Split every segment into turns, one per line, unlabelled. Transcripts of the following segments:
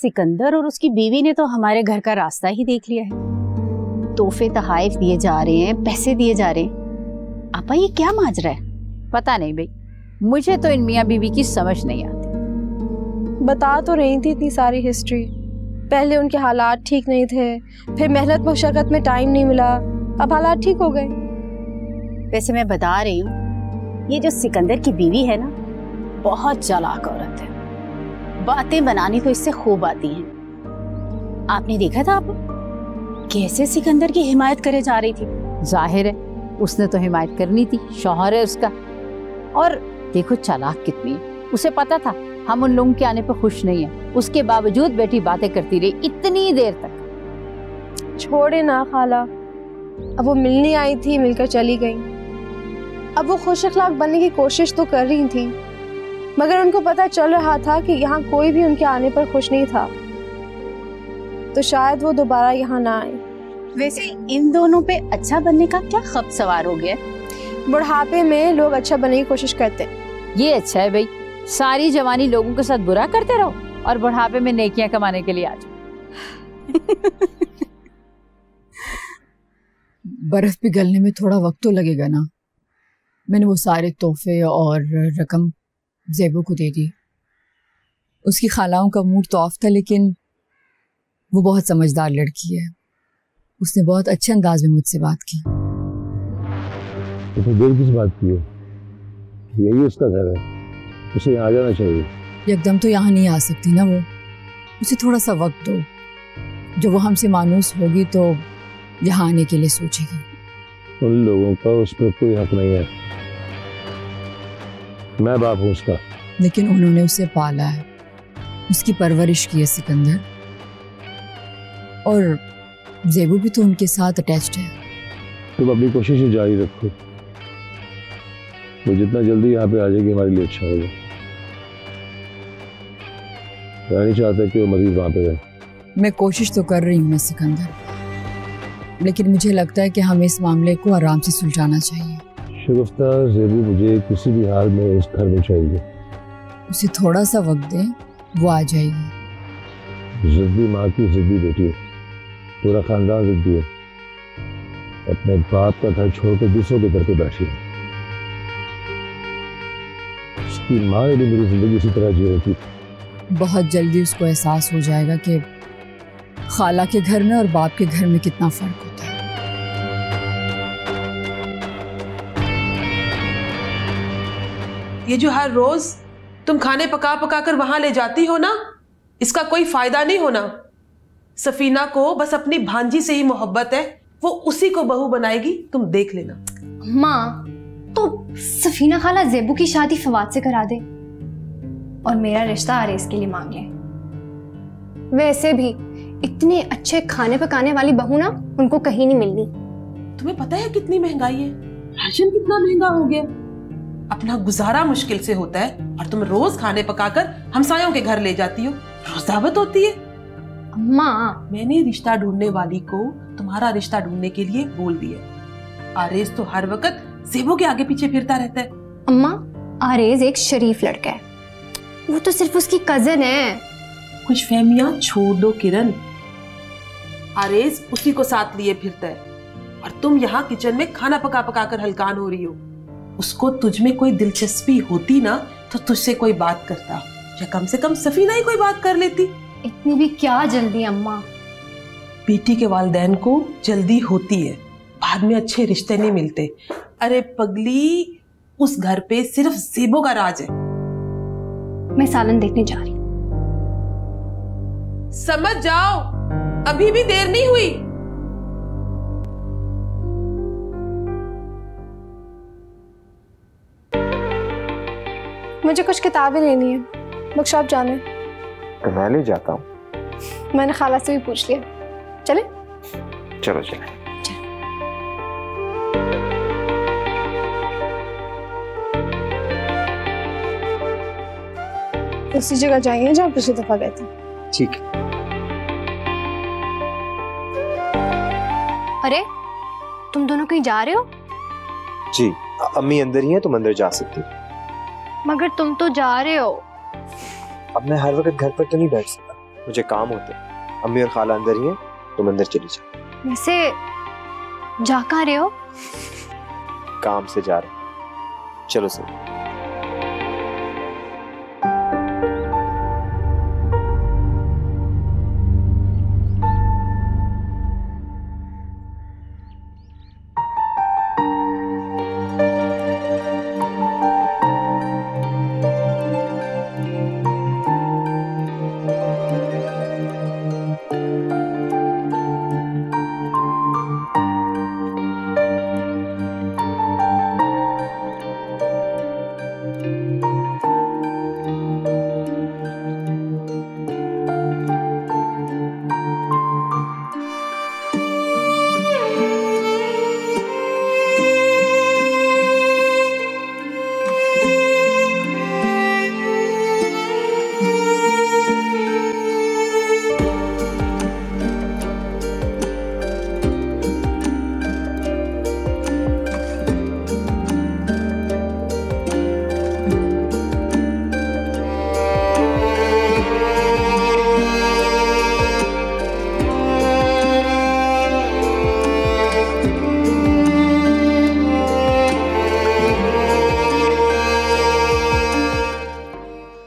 सिकंदर और उसकी बीवी ने तो हमारे घर का रास्ता ही देख लिया है। तोहफे तहाइफ दिए जा रहे हैं, पैसे दिए जा रहे हैं। आपा ये क्या माजरा है?
पता नहीं भाई, मुझे तो इन मियाँ बीवी की समझ नहीं आती।
बता तो रही थी इतनी सारी हिस्ट्री। पहले उनके हालात ठीक नहीं थे, फिर मेहनत मशक्कत में टाइम नहीं मिला, अब हालात ठीक हो गए।
वैसे मैं बता रही हूँ, ये जो सिकंदर की बीवी है ना, बहुत चालाक औरत है। बातें बनानी तो इससे खूब आती हैं। आपने देखा था आप कैसे सिकंदर की हिमायत करे जा रही थी?
जाहिर है उसने तो हिमायत करनी थी, शौहर है उसका। और देखो चालाक कितनी है, उसे पता था हम उन लोगों के आने पर खुश नहीं है, उसके बावजूद बेटी बातें करती रही इतनी देर तक।
छोड़े ना खाला, अब वो मिलने आई थी, मिलकर चली गई। अब वो खुश अखलाक बनने की कोशिश तो कर रही थी, मगर उनको पता चल रहा था कि यहाँ कोई भी उनके आने पर खुश नहीं था, तो शायद वो दोबारा यहाँ ना आए।
वैसे इन दोनों पे अच्छा बनने का क्या खब सवार हो गया?
बुढ़ापे में लोग अच्छा बनने की कोशिश करते हैं।
ये अच्छा है भाई, सारी जवानी लोगों के साथ बुरा करते रहो और बुढ़ापे में नेकियां कमाने के लिए आ जाओ।
बर्फ पिघलने में थोड़ा वक्त तो लगेगा ना। मैंने वो सारे तोहफे और रकम ज़ेबू को दे दी। उसकी खालाओं का मूड तो ऑफ था, लेकिन वो बहुत समझदार लड़की है। उसने बहुत अच्छे अंदाज में मुझसे बात की।
तो देर किस बात की है? यही उसका घर है, उसे यहाँ आ जाना चाहिए।
एकदम तो यहाँ नहीं आ सकती ना वो, उसे थोड़ा सा वक्त दो। जब वो हमसे मानूस होगी तो यहाँ आने के लिए सोचेगी।
उन लोगों का उस पर कोई हक नहीं है, मैं बाप हूँ उसका।
लेकिन उन्होंने उसे पाला है, उसकी परवरिश की है सिकंदर, और ज़ेबू भी तो उनके साथ अटैच्ड है।
तुम अपनी कोशिश जारी रखो, वो जितना जल्दी यहाँ पे आ जाएगी हमारे लिए अच्छा होगा। मैं नहीं चाहता कि वो मरीज वहाँ पे रहे।
मैं कोशिश तो कर रही हूँ ना सिकंदर, लेकिन मुझे लगता है कि हमें इस मामले को आराम से सुलझाना चाहिए।
शगुफ्ता, ज़ेबू मुझे किसी भी हाल में उस घर में चाहिए।
उसे थोड़ा सा वक्त दें, वो आ जाएगी।
जिद्दी माँ की जिद्दी बेटी है, पूरा खानदान जिद्दी है। अपने बाप का घर छोड़ के दूसरों के घर पे बैठी है। उसकी माँ ने भी मेरी जिंदगी इसी तरह जी रही थी।
बहुत जल्दी उसको एहसास हो जाएगा कि खाला के घर में और बाप के घर में कितना फर्क होता है।
ये जो हर रोज तुम खाने पका पका कर वहां ले जाती हो ना, इसका कोई फायदा नहीं होना। सफीना को बस अपनी भांजी से ही मोहब्बत है, वो उसी को बहू बनाएगी, तुम देख लेना।
माँ, तो सफीना खाला ज़ेबू की शादी फवाद से करा दे और मेरा रिश्ता आरेज के लिए मांग ले। वैसे भी इतने अच्छे खाने पकाने वाली बहू ना उनको कहीं नहीं मिलनी।
तुम्हें पता है कितनी महंगाई है, राशन कितना महंगा हो गया, अपना गुजारा मुश्किल से होता है, और तुम रोज खाने पकाकर हमसायों के घर ले जाती हो। रोज दावत होती है।
माँ,
मैंने रिश्ता ढूंढने वाली को तुम्हारा रिश्ता ढूंढने के लिए बोल दिया। आरेज तो हर वक्त ज़ेबू के आगे पीछे फिरता रहता है।
अम्मा, आरेज एक शरीफ लड़का है, वो तो सिर्फ उसकी कजन है।
कुछ फहमियां छोड़ दो किरण, आरेज उसी को साथ लिए फिरता है, और तुम यहाँ किचन में खाना पका पका कर हलकान हो रही हो। उसको तुझ में कोई दिलचस्पी होती ना तो तुझसे कोई बात करता, या कम से कम सफीना ही कोई बात कर लेती।
इतनी भी क्या जल्दी अम्मा?
बेटी के वालिदैन को जल्दी होती है, बाद में अच्छे रिश्ते नहीं मिलते। अरे पगली, उस घर पे सिर्फ ज़ेबू का राज है।
मैं सालन देखने जा रही हूँ।
समझ जाओ, अभी भी देर नहीं हुई।
मुझे कुछ किताबें लेनी है, बुक शॉप जाना है।
तो मैं ले जाता हूँ।
मैंने खाला से भी पूछ लिया, चले?
चलो चले।
उसी जगह जाएंगे जहाँ पिछली दफा गए थे।
ठीक है।
अरे, तुम दोनों कहीं जा रहे हो?
जी, अम्मी अंदर ही है, तुम अंदर जा सकती हो।
मगर तुम तो जा रहे हो।
अब मैं हर वक्त घर पर तो नहीं बैठ सकता, मुझे काम होते हैं। अम्मी और खाला अंदर ही हैं, तुम अंदर चली जाओ।
वैसे जा कहाँ रहे हो?
काम से जा रहे। चलो सही।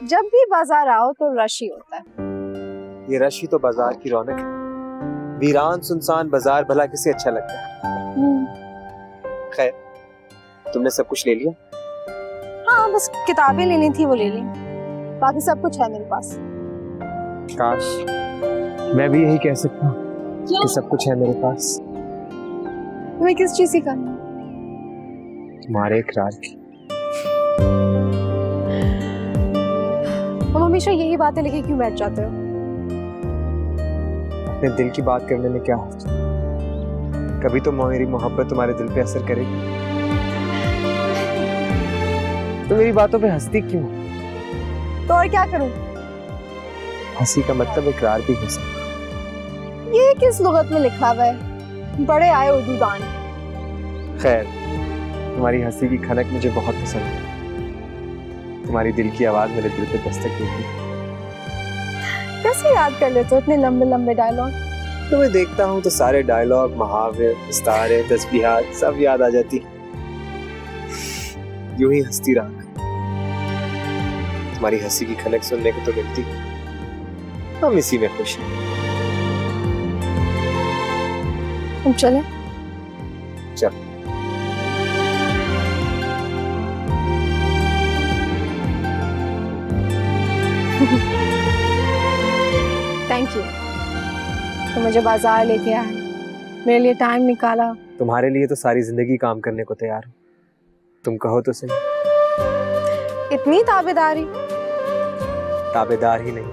जब भी बाजार आओ तो रश ही होता है।
ये रश ही तो बाजार की रौनक है। वीरान सुनसान बाजार भला किसे अच्छा लगता है। खैर, तुमने सब कुछ ले लिया?
हाँ, बस किताबें लेनी थी, वो ले ली। बाकी सब कुछ है मेरे पास।
काश मैं भी यही कह सकता हूँ कि सब कुछ है मेरे पास।
तुम्हें किस चीज की करनी है?
तुम्हारे इकरार की।
तुम हमेशा यही बातें लेके क्यों बैठ जाते हो?
अपने दिल की बात करने में क्या हर्ज? कभी तो मेरी मोहब्बत तुम्हारे दिल पे असर करेगी। तो मेरी बातों पे हंसती क्यों?
तो और क्या करूं?
हंसी का मतलब इकरार भी हो सकता।
ये किस लुगत में लिखा हुआ है? बड़े आए उर्दू दान।
खैर, तुम्हारी हंसी की खनक मुझे बहुत पसंद है। तुम्हारी दिल की आवाज मेरे दिल पे दस्तक देती है।
कैसे याद कर लेते हो इतने लंबे लंबे डायलॉग?
तुम्हें देखता हूँ तो सारे डायलॉग, मुहावरे, इस्तारे, तस्बीहात सब याद आ जाती। यूं ही हंसती रहा। तुम्हारी हंसी की खनक सुनने को तो मिलती। हम इसी में खुश हैं।
हम चले?
चल।
Thank you. तो मुझे बाजार लेके आए, मेरे लिए टाइम निकाला।
तुम्हारे लिए तो सारी जिंदगी काम करने को तैयार हूँ। तुम कहो तो सही।
इतनी ताबेदारी?
ताबेदार ही नहीं,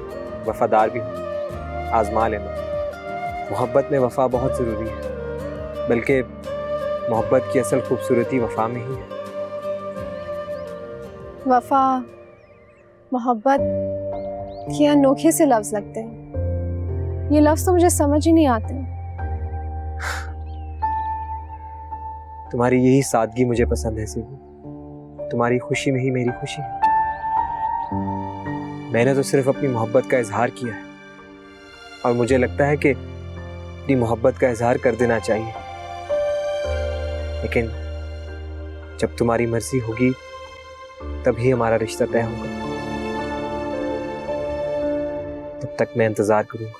वफादार भी हूँ। आजमा लेना। मोहब्बत में वफा बहुत जरूरी है, बल्कि मोहब्बत की असल खूबसूरती वफा में ही है।
वफा, मोहब्बत, ये अनोखे से लफ्ज लगते हैं। ये लफ्ज तो मुझे समझ ही नहीं आते।
तुम्हारी यही सादगी मुझे पसंद है ज़ेबू। तुम्हारी खुशी में ही मेरी खुशी है। मैंने तो सिर्फ अपनी मोहब्बत का इजहार किया है, और मुझे लगता है कि अपनी मोहब्बत का इजहार कर देना चाहिए। लेकिन जब तुम्हारी मर्जी होगी तभी हमारा रिश्ता तय होगा। तब तक मैं इंतजार करूंगा।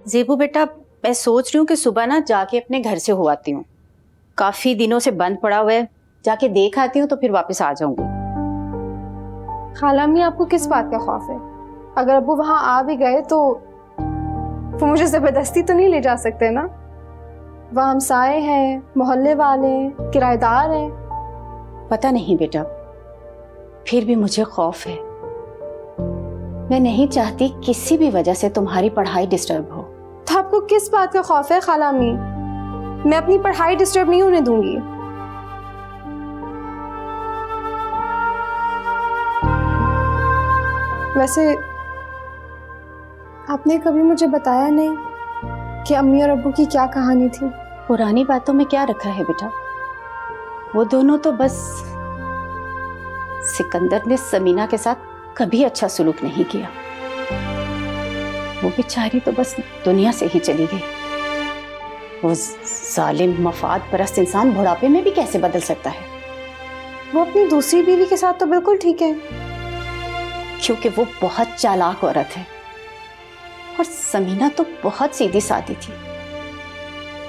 ज़ेबू बेटा, मैं सोच रही हूँ कि सुबह ना जाके अपने घर से हो आती हूँ। काफी दिनों से बंद पड़ा हुआ है, जाके देख आती हूँ तो फिर वापस आ जाऊंगी।
खाला अम्मी, आपको किस बात का खौफ है? अगर अब्बू वहां आ भी गए तो वो मुझे जबरदस्ती तो नहीं ले जा सकते ना? वहाँ हमसाए हैं, मोहल्ले वाले, किराएदार हैं।
पता नहीं बेटा, फिर भी मुझे खौफ है। मैं नहीं चाहती किसी भी वजह से तुम्हारी पढ़ाई डिस्टर्ब हो।
तो आपको किस बात का खौफ है खाला अम्मी? मैं अपनी पढ़ाई डिस्टर्ब नहीं होने दूंगी। वैसे आपने कभी मुझे बताया नहीं कि अम्मी और अब्बू की क्या कहानी थी।
पुरानी बातों में क्या रखा है बेटा, वो दोनों तो बस, सिकंदर ने समीना के साथ कभी अच्छा सुलूक नहीं किया। वो बेचारी तो बस दुनिया से ही चली गई। वो जालिम मफाद परस्त इंसान बुढ़ापे में भी कैसे बदल सकता है?
वो अपनी दूसरी बीवी के साथ तो बिल्कुल ठीक है,
क्योंकि वो बहुत चालाक औरत है और समीना तो बहुत सीधी सादी थी।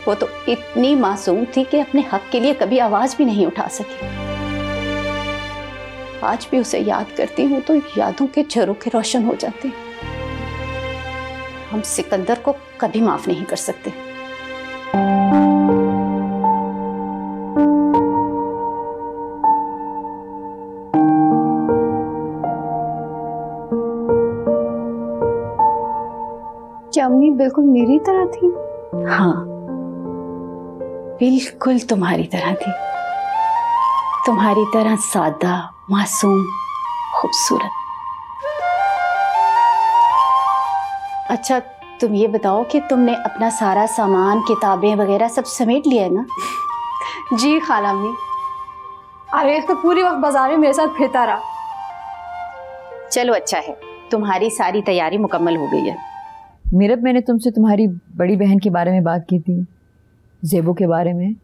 वो तो इतनी मासूम थी कि अपने हक के लिए कभी आवाज भी नहीं उठा सकी। आज भी उसे याद करती हूँ तो यादों के झरोखे रोशन हो जाते। हम सिकंदर को कभी माफ नहीं कर सकते।
क्या अम्मी बिल्कुल मेरी तरह थी?
हाँ, बिल्कुल तुम्हारी तरह थी। तुम्हारी तरह सादा, मासूम, खूबसूरत। अच्छा, तुम ये बताओ कि तुमने अपना सारा सामान, किताबें वगैरह सब समेट लिया है ना?
जी खाला अम्मी। अरे तो पूरी वक्त बाजार में मेरे साथ फिरता रहा।
चलो अच्छा है, तुम्हारी सारी तैयारी मुकम्मल हो गई है।
मीरब, मैंने तुमसे तुम्हारी बड़ी बहन के बारे में बात की थी, ज़ेबो के बारे में।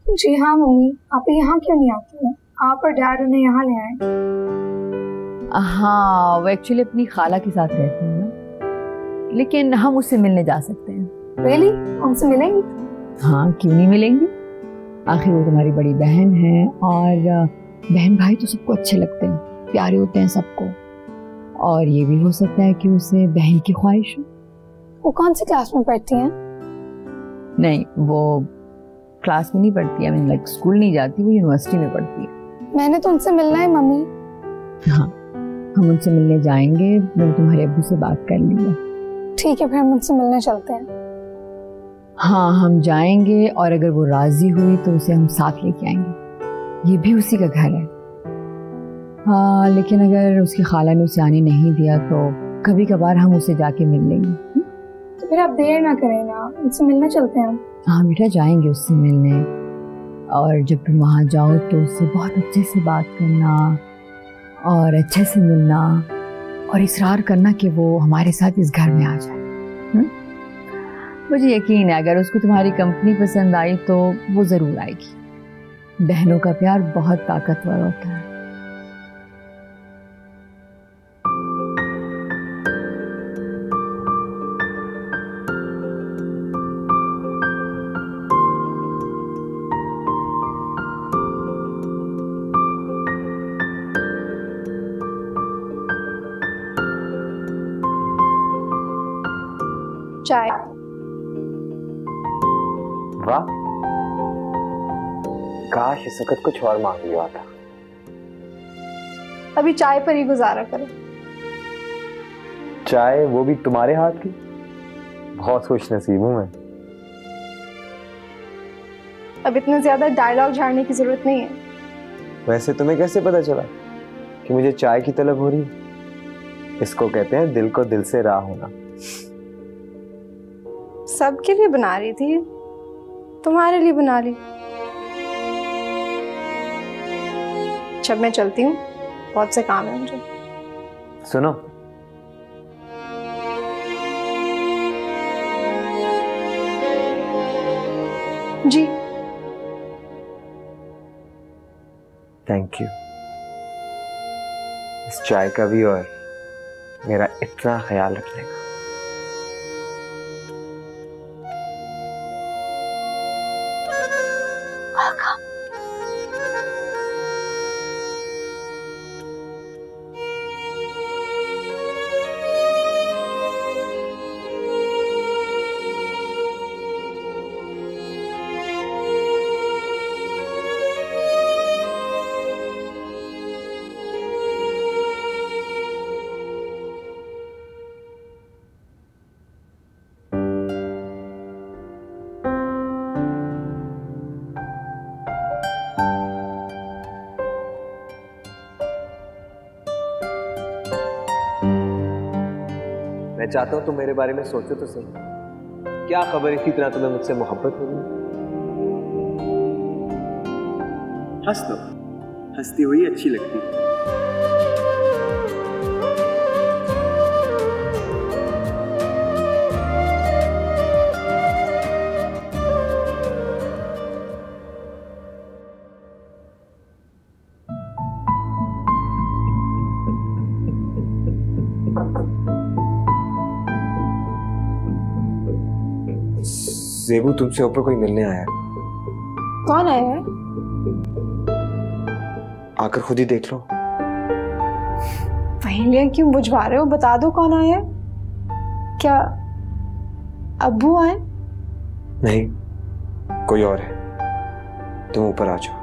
जी हाँ मम्मी, आप यहाँ क्यों नहीं आती हैं? आप और डैड उन्हें यहाँ ले आए।
हाँ, वो एक्चुअली अपनी खाला के साथ रहती है ना, लेकिन हम उससे मिलने जा सकते हैं।
रियली? उनसे मिलेंगी?
हाँ, क्यों नहीं मिलेंगी? आखिर वो तुम्हारी बड़ी बहन है और बहन भाई तो सबको अच्छे लगते हैं, प्यारे होते हैं सबको। और ये भी हो सकता है कि उसे बहन की ख्वाहिश हो।
वो कौन सी क्लास में पढ़ती हैं?
नहीं, वो क्लास में नहीं पढ़ती है, I mean, like, स्कूल नहीं जाती, वो यूनिवर्सिटी में पढ़ती है।
मैंने तो उनसे मिलना है मम्मी।
हाँ, हम उनसे मिलने जाएंगे। मैंने तुम्हारे अब्बू से बात कर ली है।
ठीक है, फिर हम उनसे मिलने चलते हैं।
हाँ, हम जाएंगे और अगर वो राजी हुई तो उसे हम साथ लेके आएंगे। ये भी उसी का घर है। हाँ, लेकिन अगर उसकी खाला ने उसे आने नहीं दिया तो कभी कभार हम उसे जाके मिल लेंगे।
तो फिर आप देर ना करें ना, उनसे मिलने चलते हैं।
हाँ बेटा, जाएंगे उससे मिलने। और जब तुम वहाँ जाओ तो उससे बहुत अच्छे से बात करना और अच्छे से मिलना और इसरार करना कि वो हमारे साथ इस घर में आ जाए। मुझे यकीन है अगर उसको तुम्हारी कंपनी पसंद आई तो वो ज़रूर आएगी। बहनों का प्यार बहुत ताकतवर होता है।
चाय।
वाह, काश इस वक्त कुछ और मांग लिया था।
अभी चाय पर ही गुजारा करो।
चाय, वो भी तुम्हारे हाथ की? बहुत खुश नसीब हूं मैं।
अब इतने ज्यादा डायलॉग झाड़ने की जरूरत नहीं है।
वैसे तुम्हें कैसे पता चला कि मुझे चाय की तलब हो रही है? इसको कहते हैं दिल को दिल से राह होना।
सबके लिए बना रही थी, तुम्हारे लिए बना ली। जब मैं चलती हूँ, बहुत से काम है मुझे।
सुनो,
जी।
थैंक यू इस चाय का भी और मेरा इतना ख्याल रखने का। मैं चाहता हूँ तुम मेरे बारे में सोचो तो सही। क्या खबर इसी तरह तुम्हें मुझसे मोहब्बत हो रही है? हंस दो, हंसती हुई अच्छी लगती है। ज़ेबू, तुमसे ऊपर कोई मिलने आया है।
कौन आया है?
आकर खुद ही देख लो।
पहेलियां क्यों बुझवा रहे हो? बता दो कौन आया है। क्या अब्बू आए?
नहीं, कोई और है। तुम ऊपर आ जाओ।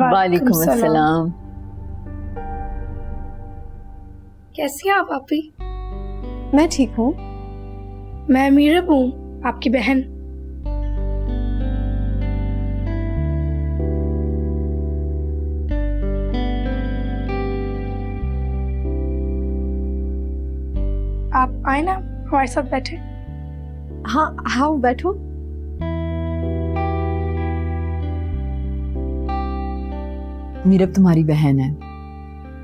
वालेकुम अस्सलाम।
कैसी हैं आप आपी?
मैं ठीक हूँ।
मैं मीरब हूँ, आपकी बहन। आप आए ना हमारे साथ बैठे।
हाँ हाँ, बैठो।
मीरब तुम्हारी बहन है,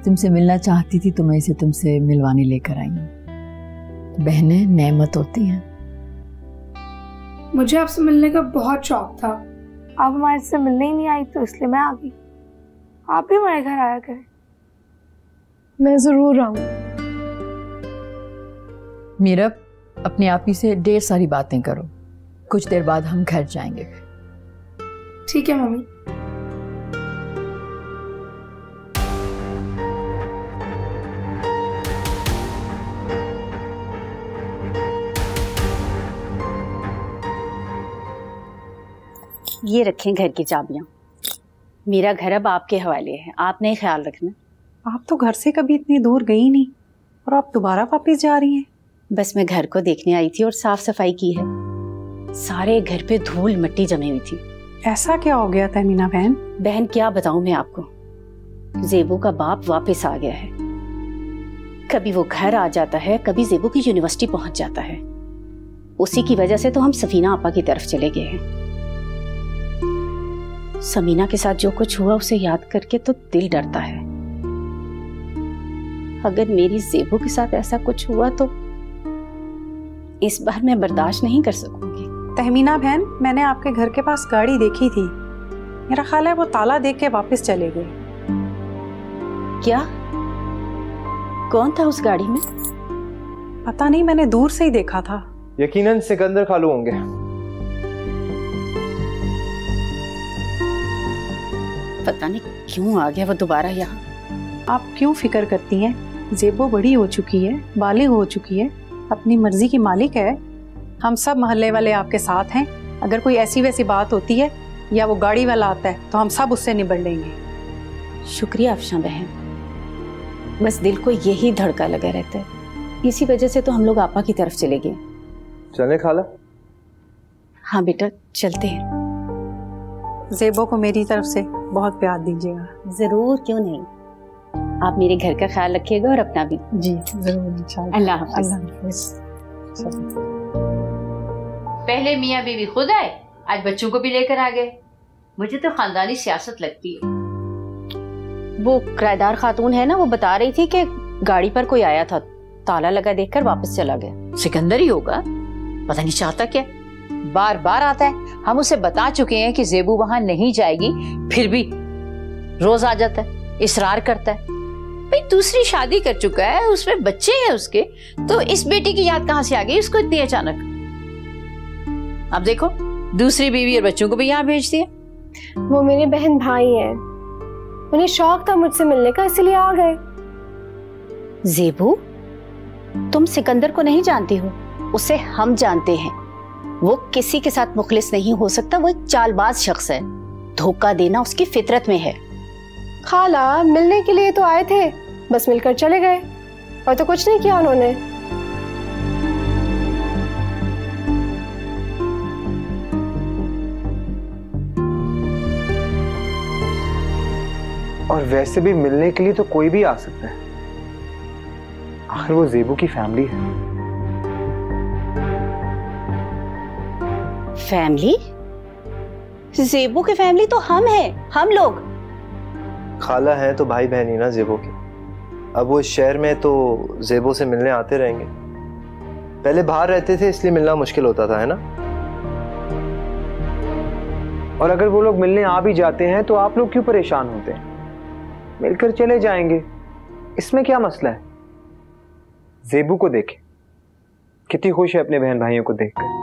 तुमसे मिलना चाहती थी तो मैं इसे तुमसे मिलवाने लेकर आई हूँ। बहनें नेमत होती हैं।
मुझे आपसे मिलने का बहुत शौक था। आप हमारे से मिलने ही नहीं आई तो इसलिए मैं आ गई। आप भी हमारे घर आया करें।
मैं जरूर आऊँ।
मीरब, अपने आप ही से ढेर सारी बातें करो, कुछ देर बाद हम घर जाएंगे।
ठीक है मम्मी।
ये रखें घर की चाबियां। मेरा घर अब आपके हवाले है, आपने ख्याल रखना।
आप तो घर से कभी इतनी दूर गई नहीं और आप दोबारा वापस जा रही हैं।
बस मैं घर को देखने आई थी और साफ सफाई की है। सारे घर पे धूल मिट्टी जमी हुई थी।
ऐसा क्या हो गया था मीना बहन?
बहन क्या बताऊं मैं आपको, ज़ेबू का बाप वापस आ गया है। कभी वो घर आ जाता है, कभी ज़ेबू की यूनिवर्सिटी पहुंच जाता है। उसी की वजह से तो हम सफीना आपा की तरफ चले गए हैं। समीना के साथ जो कुछ हुआ उसे याद करके तो दिल डरता है। अगर मेरी ज़ेबू के साथ ऐसा कुछ हुआ तो इस बार मैं बर्दाश्त नहीं कर सकूंगी।
तहमीना बहन, मैंने आपके घर के पास गाड़ी देखी थी। मेरा ख्याल है वो ताला देख के वापस चले गए।
क्या? कौन था उस गाड़ी में?
पता नहीं, मैंने दूर से ही देखा था।
यकीनन सिकंदर खालू होंगे।
पता नहीं क्यों आ गया वो दोबारा यहाँ।
आप क्यों फिक्र करती हैं? ज़ेबो बड़ी हो चुकी है, बालिग हो चुकी है, अपनी मर्जी की मालिक है। हम सब मोहल्ले वाले आपके साथ हैं। अगर कोई ऐसी वैसी बात होती है या वो गाड़ी वाला आता है तो हम सब उससे निबड़ लेंगे।
शुक्रिया अफशा बहन, बस दिल को यही धड़का लगा रहता है। इसी वजह से तो हम लोग आपा की तरफ चले गए।
चले खाला?
हाँ बेटा, चलते हैं।
ज़ेबो को मेरी तरफ से बहुत प्यार दीजिएगा।
जरूर, क्यों नहीं। आप मेरे घर का ख्याल रखिएगा और अपना भी।
जी जरूर।
अल्लाह हाफ़िज़।
अल्लाह हाफ़िज़।
पहले मियाँ बीवी खुद आए, आज बच्चों को भी लेकर आ गए। मुझे तो खानदानी सियासत लगती है।
वो किराएदार खातून है ना, वो बता रही थी कि गाड़ी पर कोई आया था, ताला लगा देखकर वापस चला गया।
सिकंदर ही होगा, पता नहीं चाहता क्या, बार बार आता है। हम उसे बता चुके हैं कि ज़ेबू वहां नहीं जाएगी, फिर भी रोज आ जाता है, इसरार करता है। भाई दूसरी शादी कर चुका है, उसमें बच्चे हैं उसके, तो इस बेटी की याद कहां से आ गई उसको इतनी अचानक? अब देखो, दूसरी बीवी और बच्चों को भी यहाँ भेज दिया।
वो मेरे बहन भाई हैं, उन्हें शौक था मुझसे मिलने का, इसलिए आ गए।
ज़ेबू, तुम सिकंदर को नहीं जानती हो, उसे हम जानते हैं। वो किसी के साथ मुखलिस नहीं हो सकता, वो एक चालबाज शख्स है। धोखा देना उसकी फितरत में है।
खाला, मिलने के लिए तो आए थे, बस मिलकर चले गए और तो कुछ नहीं किया उन्होंने।
और वैसे भी मिलने के लिए तो कोई भी आ सकता है, आखिर वो ज़ेबू की फैमिली है।
फैमिली? ज़ेबू की फैमिली तो हम हैं, हम लोग।
खाला है तो भाई बहन ही ना ज़ेबू के। अब वो इस शहर में तो ज़ेबू से मिलने आते रहेंगे। पहले बाहर रहते थे इसलिए मिलना मुश्किल होता था, है ना?
और अगर वो लोग मिलने आ भी जाते हैं तो आप लोग क्यों परेशान होते हैं? मिलकर चले जाएंगे, इसमें क्या मसला है? ज़ेबू को देखे, कितनी खुश है अपने बहन भाइयों को देखकर।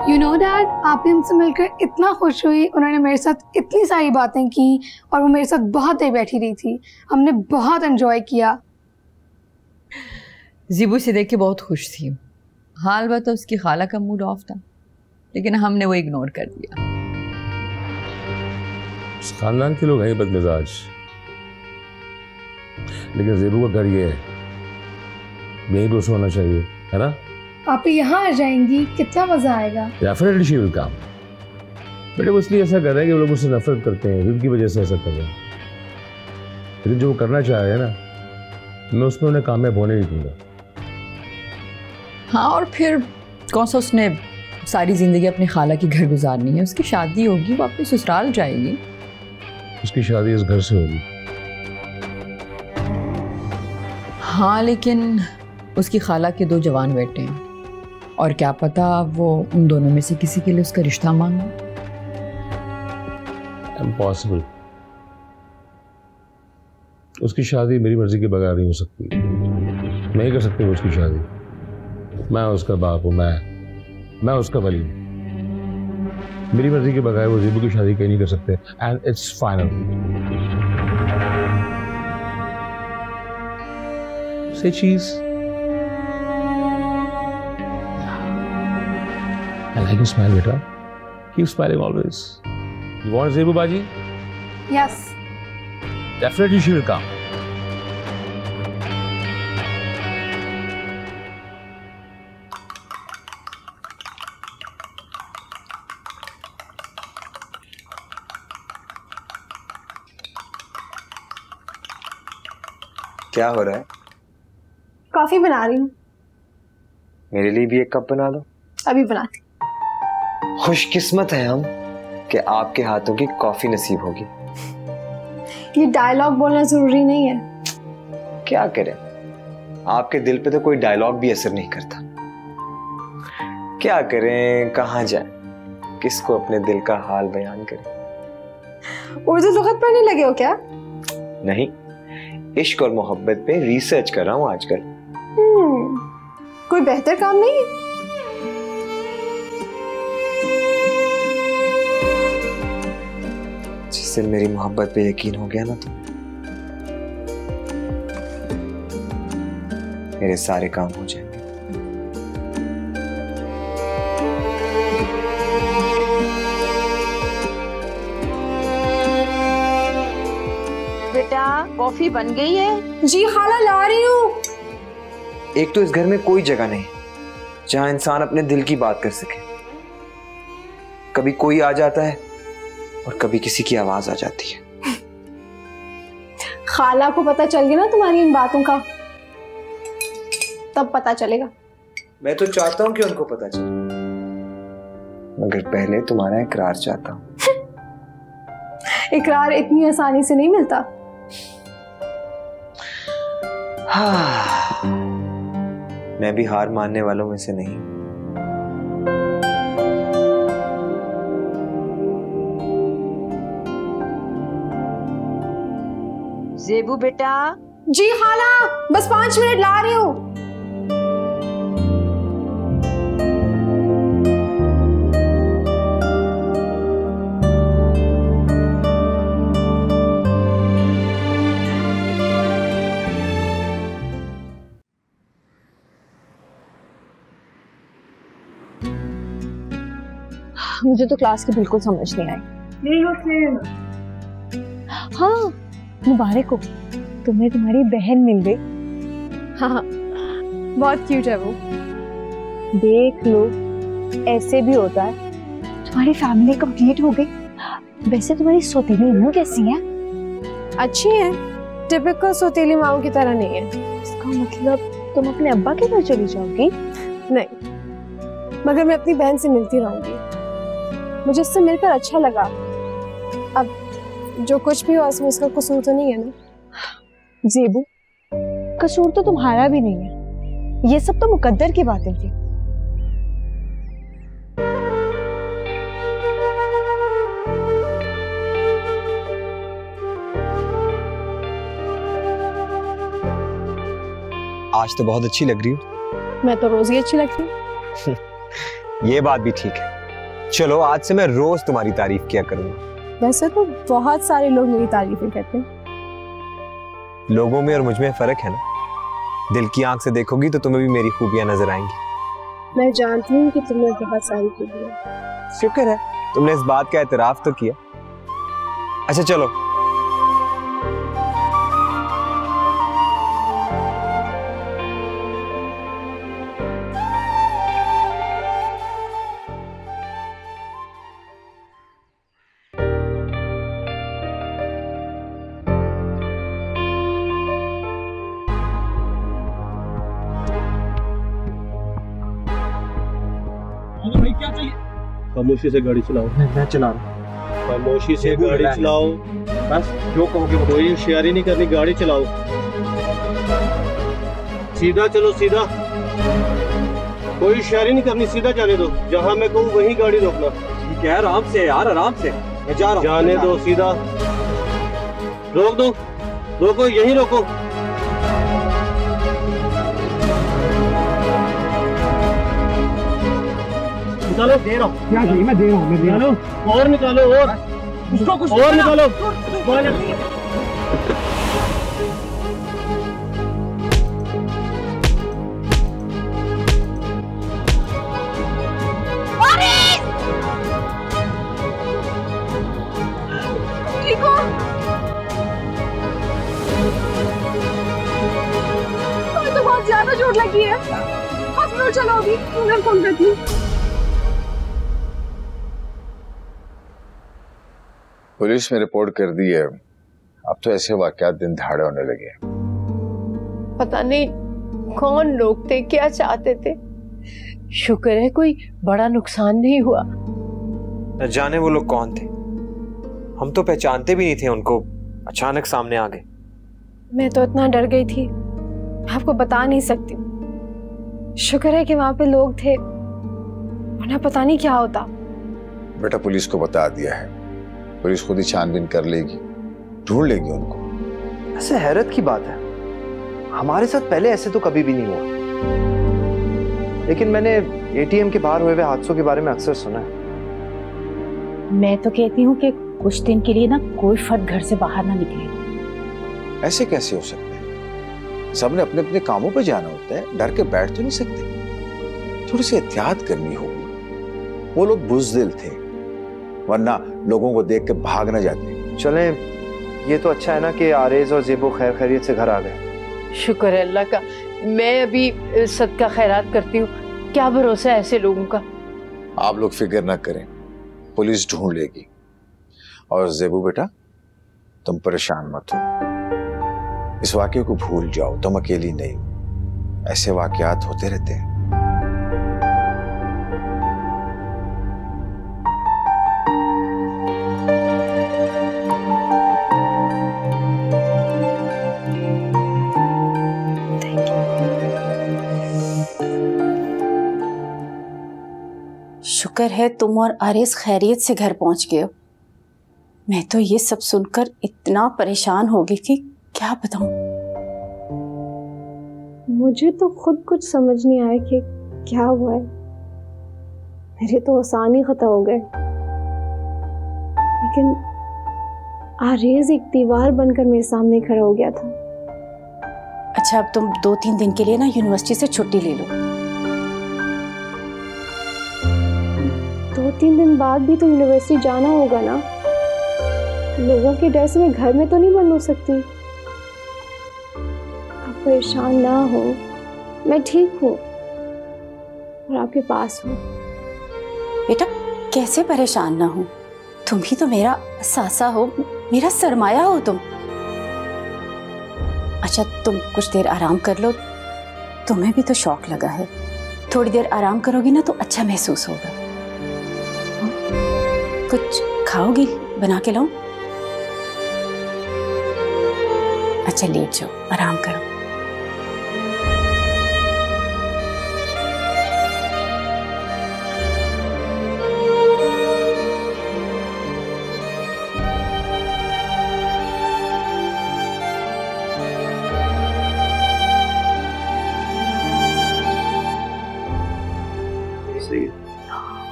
यू नो डैड, आप भी हमसे मिलकर इतना खुश हुई, उन्होंने मेरे साथ इतनी सारी बातें की और वो मेरे साथ बहुत देर बैठी रही थी। हमने बहुत एंजॉय किया।
ज़ेबू से देख के बहुत खुश थी। हाल बात तो उसकी खाला का मूड ऑफ था, लेकिन हमने वो इग्नोर कर दिया।
इस खानदान के लोग हैं बदमिजाज, लेकिन ज़ेबू का घर ये है, यही दोस्त होना चाहिए, है ना?
आप यहाँ आ जाएंगी, कितना मजा आएगा।
Definitely she will come. बेटे वो इसलिए ऐसा कर रहे हैं कि वो लोग उससे नफरत करते हैं, उनकी वजह से ऐसा कर रहे हैं। लेकिन जो वो करना चाह रहे हैं ना, मैं उसमें उन्हें कामयाब होने नहीं दूंगा।
हाँ, और फिर कौन सा उसने सारी जिंदगी अपनी खाला की घर गुजारनी है? उसकी शादी होगी, वो अपने ससुराल जाएगी।
उसकी शादी इस घर से होगी।
हाँ, लेकिन उसकी खाला के 2 जवान बेटे हैं और क्या पता वो उन दोनों में से किसी के लिए उसका रिश्ता मांगे।
इम्पॉसिबल। उसकी शादी मेरी मर्जी के बगैर नहीं हो सकती। मैं ही कर सकती हूँ उसकी शादी। मैं उसका बाप हूँ, मैं उसका वली हूँ। मेरी मर्जी के बगैर वो ज़ेबू की शादी कहीं नहीं कर सकते। And it's final. से चीज I like your smile, beta. Keep smiling always. You want Zebu Baji?
Yes.
Definitely she will come.
क्या हो रहा है?
कॉफी बना रही हूँ।
मेरे लिए भी एक कप बना दो।
अभी बनाती।
खुशकिस्मत है हम कि आपके हाथों की कॉफी नसीब होगी।
ये डायलॉग बोलना जरूरी नहीं है।
क्या करें, आपके दिल पे तो कोई डायलॉग भी असर नहीं करता। क्या करें, कहाँ जाएं, किसको अपने दिल का हाल बयान करें।
उर्दू लुगत पढ़ने लगे हो क्या?
नहीं, इश्क और मोहब्बत पे रिसर्च कर रहा हूँ आजकल।
कोई बेहतर काम नहीं है?
जिससे मेरी मोहब्बत पे यकीन हो गया ना तो मेरे सारे काम हो जाएंगे।
बेटा कॉफी बन गई है?
जी खाला ला रही हूँ।
एक तो इस घर में कोई जगह नहीं जहां इंसान अपने दिल की बात कर सके। कभी कोई आ जाता है और कभी किसी की आवाज आ जाती है।
खाला को पता चल गया ना तुम्हारी इन बातों का, तब पता चलेगा।
मैं तो चाहता हूं कि उनको पता चले, मगर पहले तुम्हारा इकरार चाहता हूं।
इकरार इतनी आसानी से नहीं मिलता।
मैं भी हार मानने वालों में से नहीं।
ज़ेबू बेटा।
जी खाला, बस 5 मिनट ला रही हूँ। मुझे तो क्लास की बिल्कुल समझ नहीं आई। हाँ, मुबारक हो, तुम्हें तुम्हारी बहन मिल गई। हाँ, बहुत क्यूट है वो। देख लो, ऐसे भी होता है। तुम्हारी फैमिली कंप्लीट हो गई। वैसे तुम्हारी सौतेली अम्मू कैसी है? अच्छी है, टिपिकल सौतेली माओ की तरह नहीं है। इसका मतलब तुम अपने अब्बा के घर चली जाओगी? नहीं, मगर मैं अपनी बहन से मिलती रहूंगी। मुझे इससे मिलकर अच्छा लगा। अब जो कुछ भी हो उसमें उसका कसूर तो नहीं है ना? ज़ेबू, कसूर तो तुम्हारा भी नहीं है। ये सब तो मुकद्दर की बातें थी।
आज तो बहुत अच्छी लग रही हो।
मैं तो रोज ही अच्छी लगती हूँ।
ये बात भी ठीक है। चलो, आज से मैं रोज तुम्हारी तारीफ किया करूंगा।
वैसे तो बहुत सारे लोग मेरी तारीफें करते हैं।
लोगों में और मुझ में फर्क है ना। दिल की आंख से देखोगी तो तुम्हें भी मेरी खूबियां नजर आएंगी।
मैं जानती हूँ कि तुम्हें बहुत सारी खूबियां।
शुक्र है तुमने इस बात का एतराफ तो किया। अच्छा चलो,
खामोशी से गाड़ी चलाओ।
मैं चला रहा हूँ।
खामोशी से गाड़ी चलाओ।
बस जो कहोगे।
कोई होशियारी नहीं करनी, गाड़ी चलाओ। सीधा चलो, सीधा। कोई होशियारी नहीं करनी, सीधा जाने दो। जहाँ मैं कहूँ वहीं गाड़ी रोकना।
ठीक है, आराम से यार, आराम से। मैं जा रहा हूँ।
जाने दो, सीधा रोक दो। रोको, यहीं रोको। निकालो, दे रहा हूँ। क्या चाहिए? मैं दे रहा हूँ। निकालो और निकालो और कुछ और निकालो।
ठीक हो? तो बहुत ज्यादा चोट लगी है। हॉस्पिटल चलो अभी, मैं फोन करती हूँ।
पुलिस में रिपोर्ट कर दी है। अब तो ऐसे वाकयात दिन दहाड़े होने लगे।
पता नहीं कौन लोग थे, क्या चाहते थे। शुक्र है कोई बड़ा नुकसान नहीं हुआ।
न जाने वो लोग कौन थे। हम तो पहचानते भी नहीं थे उनको, अचानक सामने आ गए।
मैं तो इतना डर गई थी, आपको बता नहीं सकती। शुक्र है कि वहां पे लोग थे, वरना पता नहीं क्या होता।
बेटा, पुलिस को बता दिया है। पुलिस खुद ही छानबीन कर लेगी, ढूंढ लेगी उनको।
ऐसे हैरत की बात है, हमारे साथ पहले ऐसे तो कभी भी नहीं हुआ। लेकिन मैंने एटीएम के बाहर हुए हुए हादसों के बारे में अक्सर सुना है।
मैं तो कहती हूँ कि कुछ दिन के लिए ना कोई फर्द घर से बाहर ना निकले।
ऐसे कैसे हो सकते हैं? सबने अपने अपने कामों पे जाना होता है, डर के बैठ तो नहीं सकते। थोड़ी सी एहतियात करनी होगी। वो लोग बुज़दिल थे, वरना लोगों को देख के भाग न जाते।
चलें, ये तो अच्छा है ना कि आरेज और ज़ेबो खैर खैरियत से घर आ गए।
शुक्र है अल्लाह का। मैं अभी सदका खैरात करती हूँ। क्या भरोसा है ऐसे लोगों का।
आप लोग फिक्र ना करें, पुलिस ढूंढ लेगी। और ज़ेबू बेटा, तुम परेशान मत हो। इस वाकये को भूल जाओ, तुम अकेली नहीं हो। ऐसे वाकयात होते रहते हैं।
शुक्र है तुम और आरिस खैरियत से घर पहुंच गए हो। मैं तो ये सब सुनकर इतना परेशान हो गई थी, क्या बताऊं।
मुझे तो खुद कुछ समझ नहीं आया कि क्या हुआ है। मेरे तो आसान ही खता हो गए, लेकिन आरेज एक दीवार बनकर मेरे सामने खड़ा हो गया था।
अच्छा, अब तुम 2-3 दिन के लिए ना यूनिवर्सिटी से छुट्टी ले लो।
2-3 दिन बाद भी तो यूनिवर्सिटी जाना होगा ना। लोगों के डर से मैं घर में तो नहीं बंद हो सकती। आप परेशान ना हो, मैं ठीक हूँ और आपके पास हूँ।
बेटा कैसे परेशान ना हो, तुम ही तो मेरा सासा हो, मेरा सरमाया हो तुम। अच्छा तुम कुछ देर आराम कर लो, तुम्हें भी तो शौक लगा है। थोड़ी देर आराम करोगी ना तो अच्छा महसूस होगा। कुछ खाओगी, बना के लाऊं? अच्छा लेट जाओ, आराम करो।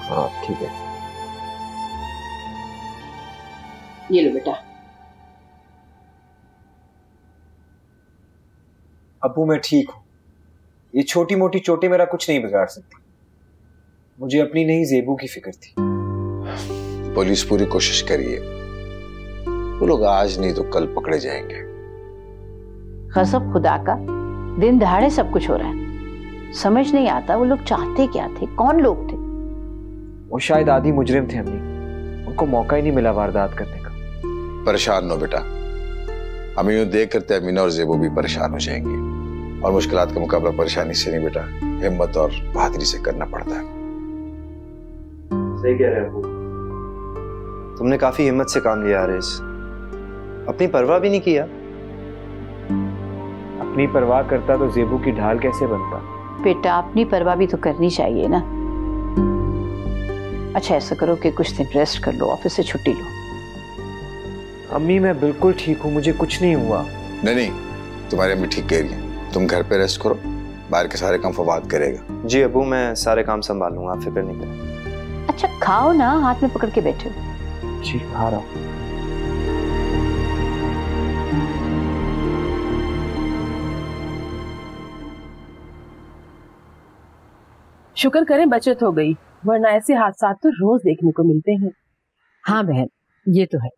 हाँ ठीक है।
ये लो बेटा।
अब्बू मैं ठीक हूँ, ये छोटी मोटी चोटें मेरा कुछ नहीं बिगाड़ सकती। मुझे अपनी नहीं ज़ेबू की फिक्र थी।
पुलिस पूरी कोशिश करिए, वो लोग आज नहीं तो कल पकड़े जाएंगे।
कसम खुदा का, दिन दहाड़े सब कुछ हो रहा है। समझ नहीं आता वो लोग चाहते क्या थे, कौन लोग थे।
वो शायद आदि मुजरिम थे अम्मी, उनको मौका ही नहीं मिला वारदात करने का।
परेशान नो बेटा, हमें यूं देख करते अमीना और ज़ेबू भी परेशान हो जाएंगे। और मुश्किलात का मुकाबला परेशानी से नहीं बेटा, हिम्मत और बहादुरी से करना पड़ता है।
सही कह रहे हो, तुमने काफी हिम्मत से काम लिया आरिस, अपनी परवाह भी नहीं किया।
अपनी परवाह करता तो ज़ेबू की ढाल कैसे बनता।
बेटा अपनी परवाह भी तो करनी चाहिए ना। अच्छा ऐसा करो कि कुछ दिन रेस्ट कर लो, ऑफिस से छुट्टी लो।
अम्मी मैं बिल्कुल ठीक हूँ, मुझे कुछ नहीं हुआ।
नहीं, तुम्हारी अम्मी ठीक कह रही है, तुम घर पे रेस्ट करो, बाहर के सारे काम फवाद करेगा।
जी अब्बू, मैं सारे काम संभाल लूंगा, आप फिक्र नहीं करें।
अच्छा खाओ ना, हाथ में पकड़ के बैठे हो।
जी खा रहा हूँ।
शुक्र करें बचत हो गई, वरना ऐसे हादसा तो रोज देखने को मिलते हैं।
हाँ बहन, ये तो है।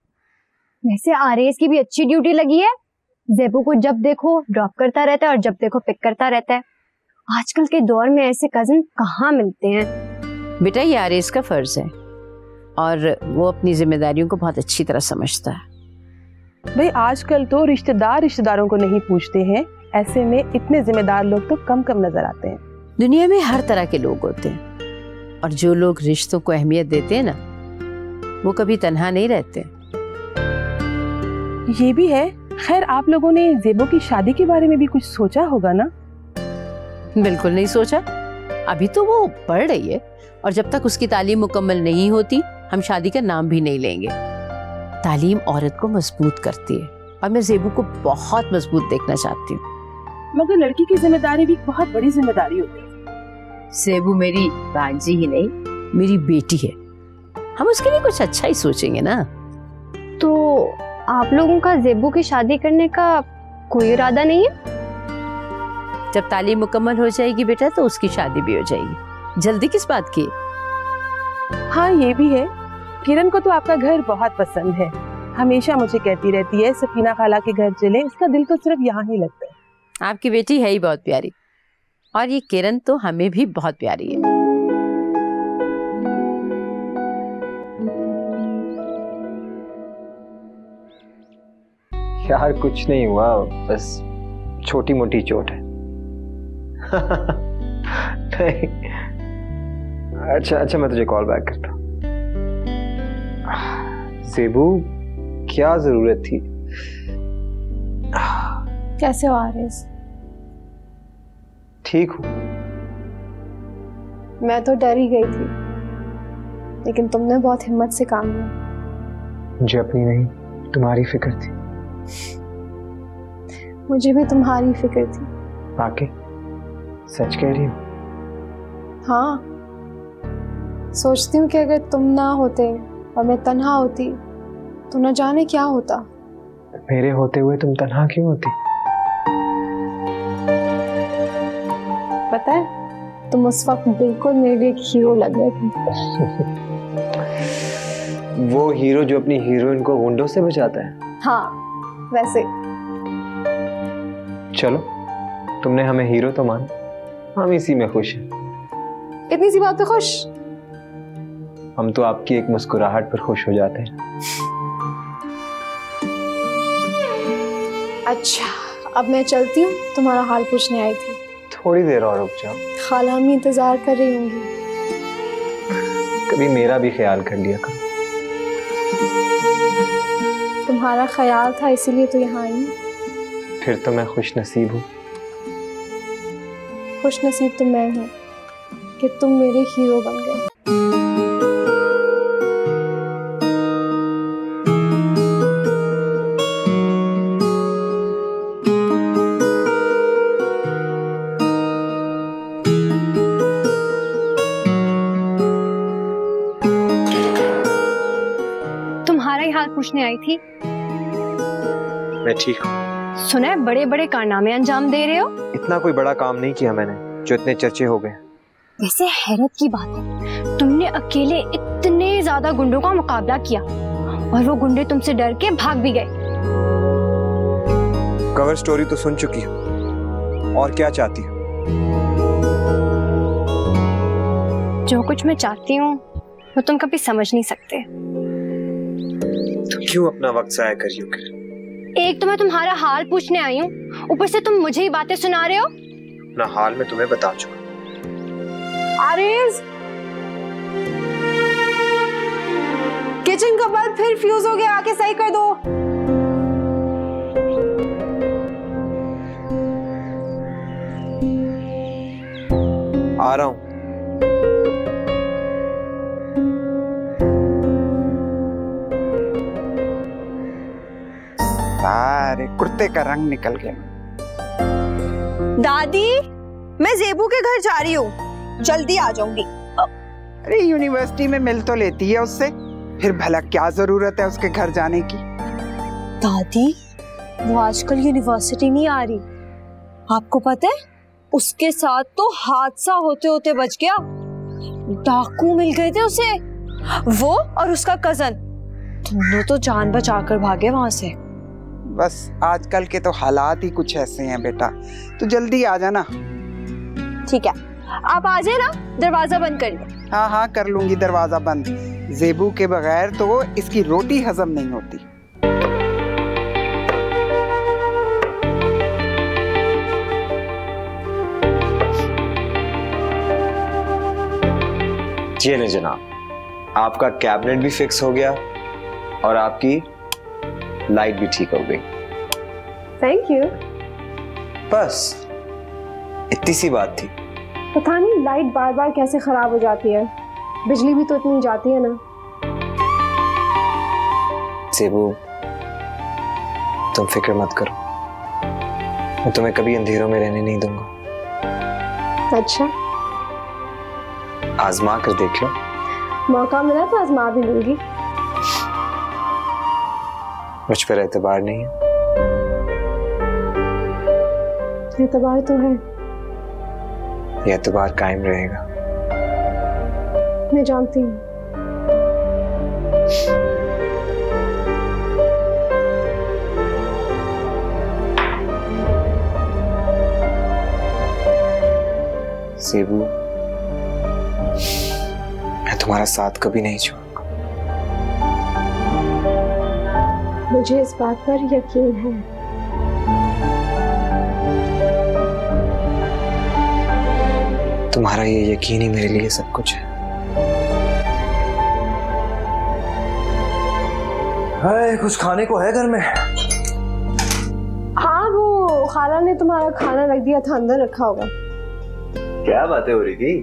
वैसे आरएस की भी अच्छी ड्यूटी लगी है। ज़ेबू को जब देखो ड्रॉप करता रहता है और जब देखो पिक करता रहता है। आजकल के दौर में ऐसे कजिन कहाँ मिलते हैं।
बेटा ये आरएस का फर्ज है और वो अपनी जिम्मेदारियों को बहुत अच्छी तरह समझता है।
भाई आजकल तो रिश्तेदार रिश्तेदारों को नहीं पूछते हैं, ऐसे में इतने जिम्मेदार लोग तो कम कम नजर आते हैं।
दुनिया में हर तरह के लोग होते हैं और जो लोग रिश्तों को अहमियत देते हैं ना, वो कभी तन्हा नहीं रहते।
ये भी है। खैर आप लोगों ने ज़ेबू की शादी के बारे में भी कुछ सोचा होगा ना?
बिल्कुल नहीं सोचा, अभी तो वो पढ़ रही है और जब तक उसकी तालीम मुकम्मल नहीं होती हम शादी का नाम भी नहीं लेंगे। तालीम औरत को मजबूत करती है और मैं ज़ेबू को बहुत मजबूत देखना चाहती हूँ।
मगर लड़की की जिम्मेदारी भी बहुत बड़ी जिम्मेदारी होती है।
ज़ेबू मेरी भांजी ही नहीं, मेरी बेटी है, हम उसके लिए कुछ अच्छा ही सोचेंगे ना।
तो आप लोगों का ज़ेबू की शादी करने का कोई इरादा नहीं है?
जब तालीम मुकम्मल हो जाएगी बेटा तो उसकी शादी भी हो जाएगी, जल्दी किस बात की?
हाँ ये भी है। किरण को तो आपका घर बहुत पसंद है, हमेशा मुझे कहती रहती है सफीना खाला के घर चले, इसका दिल तो सिर्फ यहाँ ही लगता है।
आपकी बेटी है ही बहुत प्यारी और ये किरण तो हमें भी बहुत प्यारी है।
यार कुछ नहीं हुआ, बस छोटी मोटी चोट है। नहीं। अच्छा मैं तुझे कॉल बैक करता हूँ। ज़ेबू क्या जरूरत थी?
कैसे हो आरिस?
ठीक हूँ।
मैं तो डर ही गई थी, लेकिन तुमने बहुत हिम्मत से काम लिया।
मुझे अपनी नहीं तुम्हारी फिक्र थी।
मुझे भी तुम्हारी फिक्र थी।
वाकई सच कह रही हो?
हाँ, सोचती हूँ कि अगर तुम ना होते और मैं तन्हा होती तो न जाने क्या होता।
मेरे होते हुए तुम तन्हा क्यों होती?
पता है, तुम उस वक्त बिल्कुल मेरे लिए एक हीरो लग रहे थे।
वो हीरो जो अपनी हीरोइन को गुंडों से बचाता है?
हाँ वैसे।
चलो, तुमने हमें हीरो तो माना, हम इसी में खुश हैं।
इतनी सी बात पे खुश?
हम तो आपकी एक मुस्कुराहट पर खुश हो जाते हैं।
अच्छा, अब मैं चलती हूँ, तुम्हारा हाल पूछने आई थी।
थोड़ी देर और रुक जाओ।
खाला अम्मी इंतजार कर रही होंगी।
कभी मेरा भी ख्याल कर लिया करो।
तुम्हारा ख्याल था इसीलिए तो यहाँ आई हूँ।
फिर तो मैं खुश नसीब हूँ।
खुश नसीब तो मैं हूँ कि तुम मेरे हीरो बन गए।
तुम्हारा ही हाल पूछने आई थी।
मैं ठीक हूँ।
सुना है बड़े बड़े कारनामे अंजाम दे रहे हो।
इतना कोई बड़ा काम नहीं किया मैंने जो इतने चर्चे हो गए।
वैसे हैरत की बात है, तुमने अकेले इतने ज्यादा गुंडों का मुकाबला किया और वो गुंडे तुमसे डर के भाग भी गए।
कवर स्टोरी तो सुन चुकी हो, और क्या चाहती हो?
जो कुछ मैं चाहती हूँ वो तुम कभी समझ नहीं सकते।
तो क्यों अपना वक्त जाया कर रही हो?
एक तो मैं तुम्हारा हाल पूछने आई हूँ, ऊपर से तुम मुझे ही बातें सुना रहे हो।
अपना हाल मैं तुम्हें बता चुका।
आरिज़, किचन का बल्ब फिर फ्यूज हो गया, आके सही कर दो।
आ रहा हूं।
सारे कुर्ते का रंग निकल गया।
दादी, मैं ज़ेबू के घर जा रही हूँ, जल्दी आ जाऊंगी।
अरे यूनिवर्सिटी में मिल तो लेती है उससे, फिर भला क्या जरूरत है उसके घर जाने की?
दादी, वो आजकल यूनिवर्सिटी नहीं आ रही। आपको पता है, उसके साथ तो हादसा होते होते बच गया। डाकू मिल गए थे उसे, वो और उसका कजन, दोनों तो जान बचाकर भागे वहां से।
बस आजकल के तो हालात ही कुछ ऐसे हैं बेटा, तो जल्दी आ जाना।
ठीक है, आप आ जाए ना, दरवाजा बंद कर लो।
हाँ हाँ कर लूंगी दरवाजा बंद। ज़ेबू के बगैर तो इसकी रोटी हजम नहीं होती।
जी नहीं जनाब, आपका कैबिनेट भी फिक्स हो गया और आपकी लाइट भी ठीक हो गई।
Thank you.
बस इतनी सी बात थी।
पता नहीं लाइट बार बार कैसे खराब हो जाती है, बिजली भी तो इतनी जाती है ना।
ज़ेबू, तुम फिक्र मत करो, मैं तुम्हें कभी अंधेरों में रहने नहीं दूंगा।
अच्छा,
आजमा कर देख लो।
मौका मिला तो आजमा भी लूंगी।
मुझ पर एतबार नहीं है?
एतबार तो है।
ये एतबार कायम रहेगा।
मैं जानती हूँ।
ज़ेबू, मैं तुम्हारा साथ कभी नहीं छोड़ूंगा।
मुझे इस बात पर यकीन है।
तुम्हारा ये यकीन ही मेरे लिए सब कुछ है।
हाय, कुछ खाने को है घर में?
हाँ, वो खाला ने तुम्हारा खाना रख दिया था, अंदर रखा होगा।
क्या बातें हो रही थी?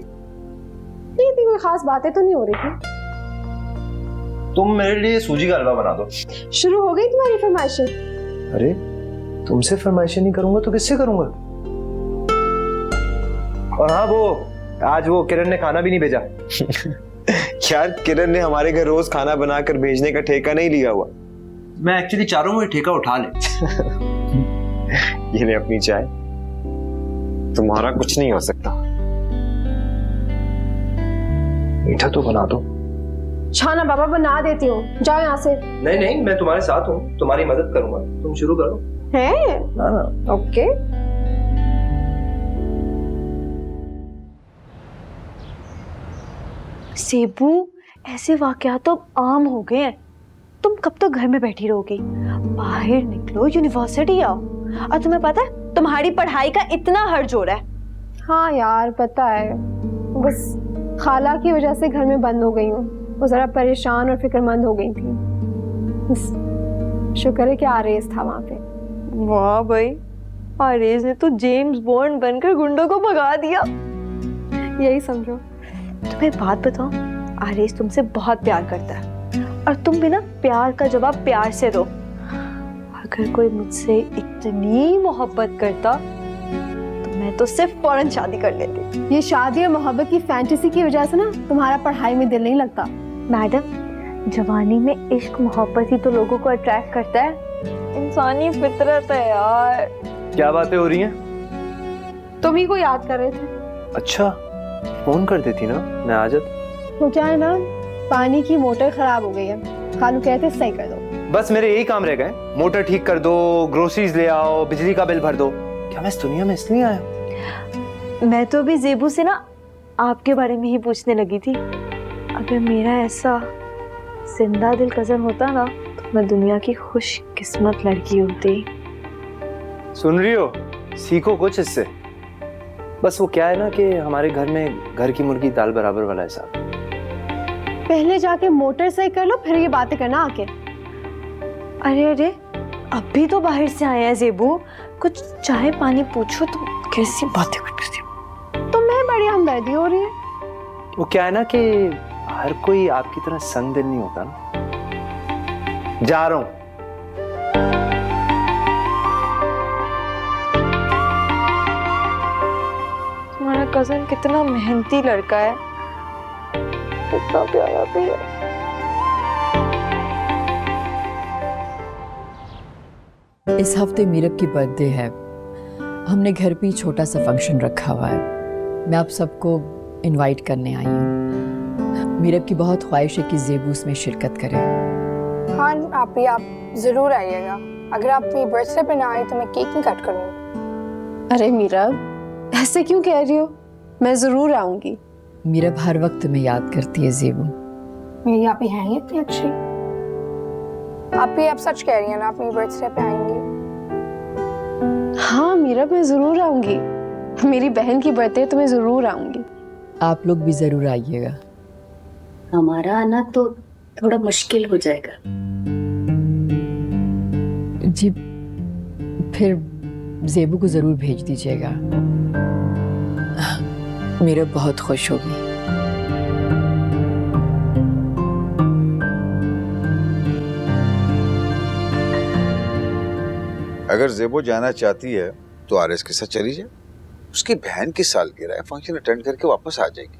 नहीं थी, कोई खास बातें तो नहीं हो रही थी।
तुम मेरे लिए सूजी का हलवा बना दो।
शुरू हो गई तुम्हारी फरमाइशें?
अरे तुमसे फरमाइशें नहीं करूंगा तो किससे करूंगा? और हाँ, वो आज वो किरण ने खाना भी नहीं भेजा।
यार, किरण ने हमारे घर रोज खाना बनाकर भेजने का ठेका नहीं लिया हुआ।
मैं एक्चुअली चाह रहा हूँ ये ठेका उठा ले।
ये ले अपनी चाय, तुम्हारा कुछ नहीं हो सकता।
मीठा तो बना दो,
अच्छा ना बाबा, बना देती हूँ, जाओ यहाँ से।
नहीं नहीं, मैं तुम्हारे साथ हूँ, तुम्हारी मदद करूंगा, तुम शुरू करो।
है
ना
ओके।
सेबू, ऐसे वाकयात तो अब आम हो गए हैं। तुम कब तक घर में बैठी रहोगी? बाहर निकलो, यूनिवर्सिटी आओ। और तुम्हें पता है तुम्हारी पढ़ाई का इतना हर्ज हो रहा है।
हाँ यार पता है, बस खाला की वजह से घर में बंद हो गई हूँ। वो जरा परेशान और फिक्रमंद हो गई थी। बस शुक्र है कि आरेज था वहाँ पे।
वाह भाई, आरेज ने तो जेम्स बॉन्ड बनकर गुंडों को भगा दिया।
यही समझो।
तुम्हें एक बात बताऊं, आरेज तुमसे बहुत प्यार करता है और तुम भी ना प्यार का जवाब प्यार से दो। अगर कोई मुझसे इतनी मोहब्बत करता तो मैं तो सिर्फ फौरन शादी कर लेती।
ये शादी और मोहब्बत की फैंटेसी की वजह से ना तुम्हारा पढ़ाई में दिल नहीं लगता।
मैडम, जवानी में इश्क मोहब्बत ही तो लोगों को अट्रैक्ट करता है। इंसानी फितरत है यार।
क्या बातें हो रही हैं?
तुम ही को याद कर रहे थे।
अच्छा, फोन कर देती ना, मैं आ जाता।
वो क्या है ना, पानी की मोटर खराब हो गई है, खालू कहते सही कर दो।
बस मेरे यही काम रह गए, मोटर ठीक कर दो, ग्रोसरीज ले आओ, बिजली का बिल भर दो। क्या मैं इस दुनिया में इसलिए आया?
मैं तो अभी जेबू से ना आपके बारे में ही पूछने लगी थी। अगर मेरा ऐसा जिंदा दिल कजन होता ना तो मैं दुनिया की खुशकिस्मत लड़की होती।
सुन रही हो? सीखो कुछ इससे। बस वो क्या है ना कि हमारे घर में घर की मुर्गी दाल बराबर वाला हिसाब।
पहले जाके मोटर सही कर लो, फिर ये बातें करना आके।
अरे अरे, अभी तो बाहर से आए हैं जेबू, कुछ चाय पानी पूछो। तुम कैसी बातें करती हो?
तुम्हें बड़ी हमदर्दी हो रही है।
वो क्या है ना कि हर कोई आपकी तरह संग दिल नहीं होता ना। जा रहा हूं।
तुम्हारा कजन कितना मेहनती लड़का है, कितना प्यारा भी है।
इस हफ्ते मीरब की बर्थडे है। हमने घर पे ही छोटा सा फंक्शन रखा हुआ है। मैं आप सबको इनवाइट करने आई हूँ। मीरब की बहुत ख्वाहिश है कि ज़ेबू उसमें शिरकत करे।
हाँ आप ज़रूर आइएगा। अगर आप मेरी बर्थडे पे ना आए तो मैं केक नहीं कट करूँगी।
अरे मीरब, ऐसे क्यों कह रही हो? मैं ज़रूर आऊँगी।
मीरब हर वक्त में याद करती है ज़ेबू।
मेरी आप ही हैं ही इतनी अच्छी। आप सच कह रही हैं ना, आप मेरी बर्थडे पे आएंगी?
हाँ मीरब, मैं ज़रूर आऊँगी। मेरी बहन की बर्थडे तो मैं ज़रूर आऊँगी।
आप लोग भी ज़रूर आइएगा।
हमारा आना तो थोड़ा मुश्किल हो जाएगा।
जी, फिर ज़ेबू को ज़रूर भेज दीजिएगा। मीरब बहुत खुश होगी।
अगर ज़ेबू जाना चाहती है तो आरएस के साथ चली जाए। उसकी बहन की सालगिरह है, फंक्शन अटेंड करके वापस आ जाएगी।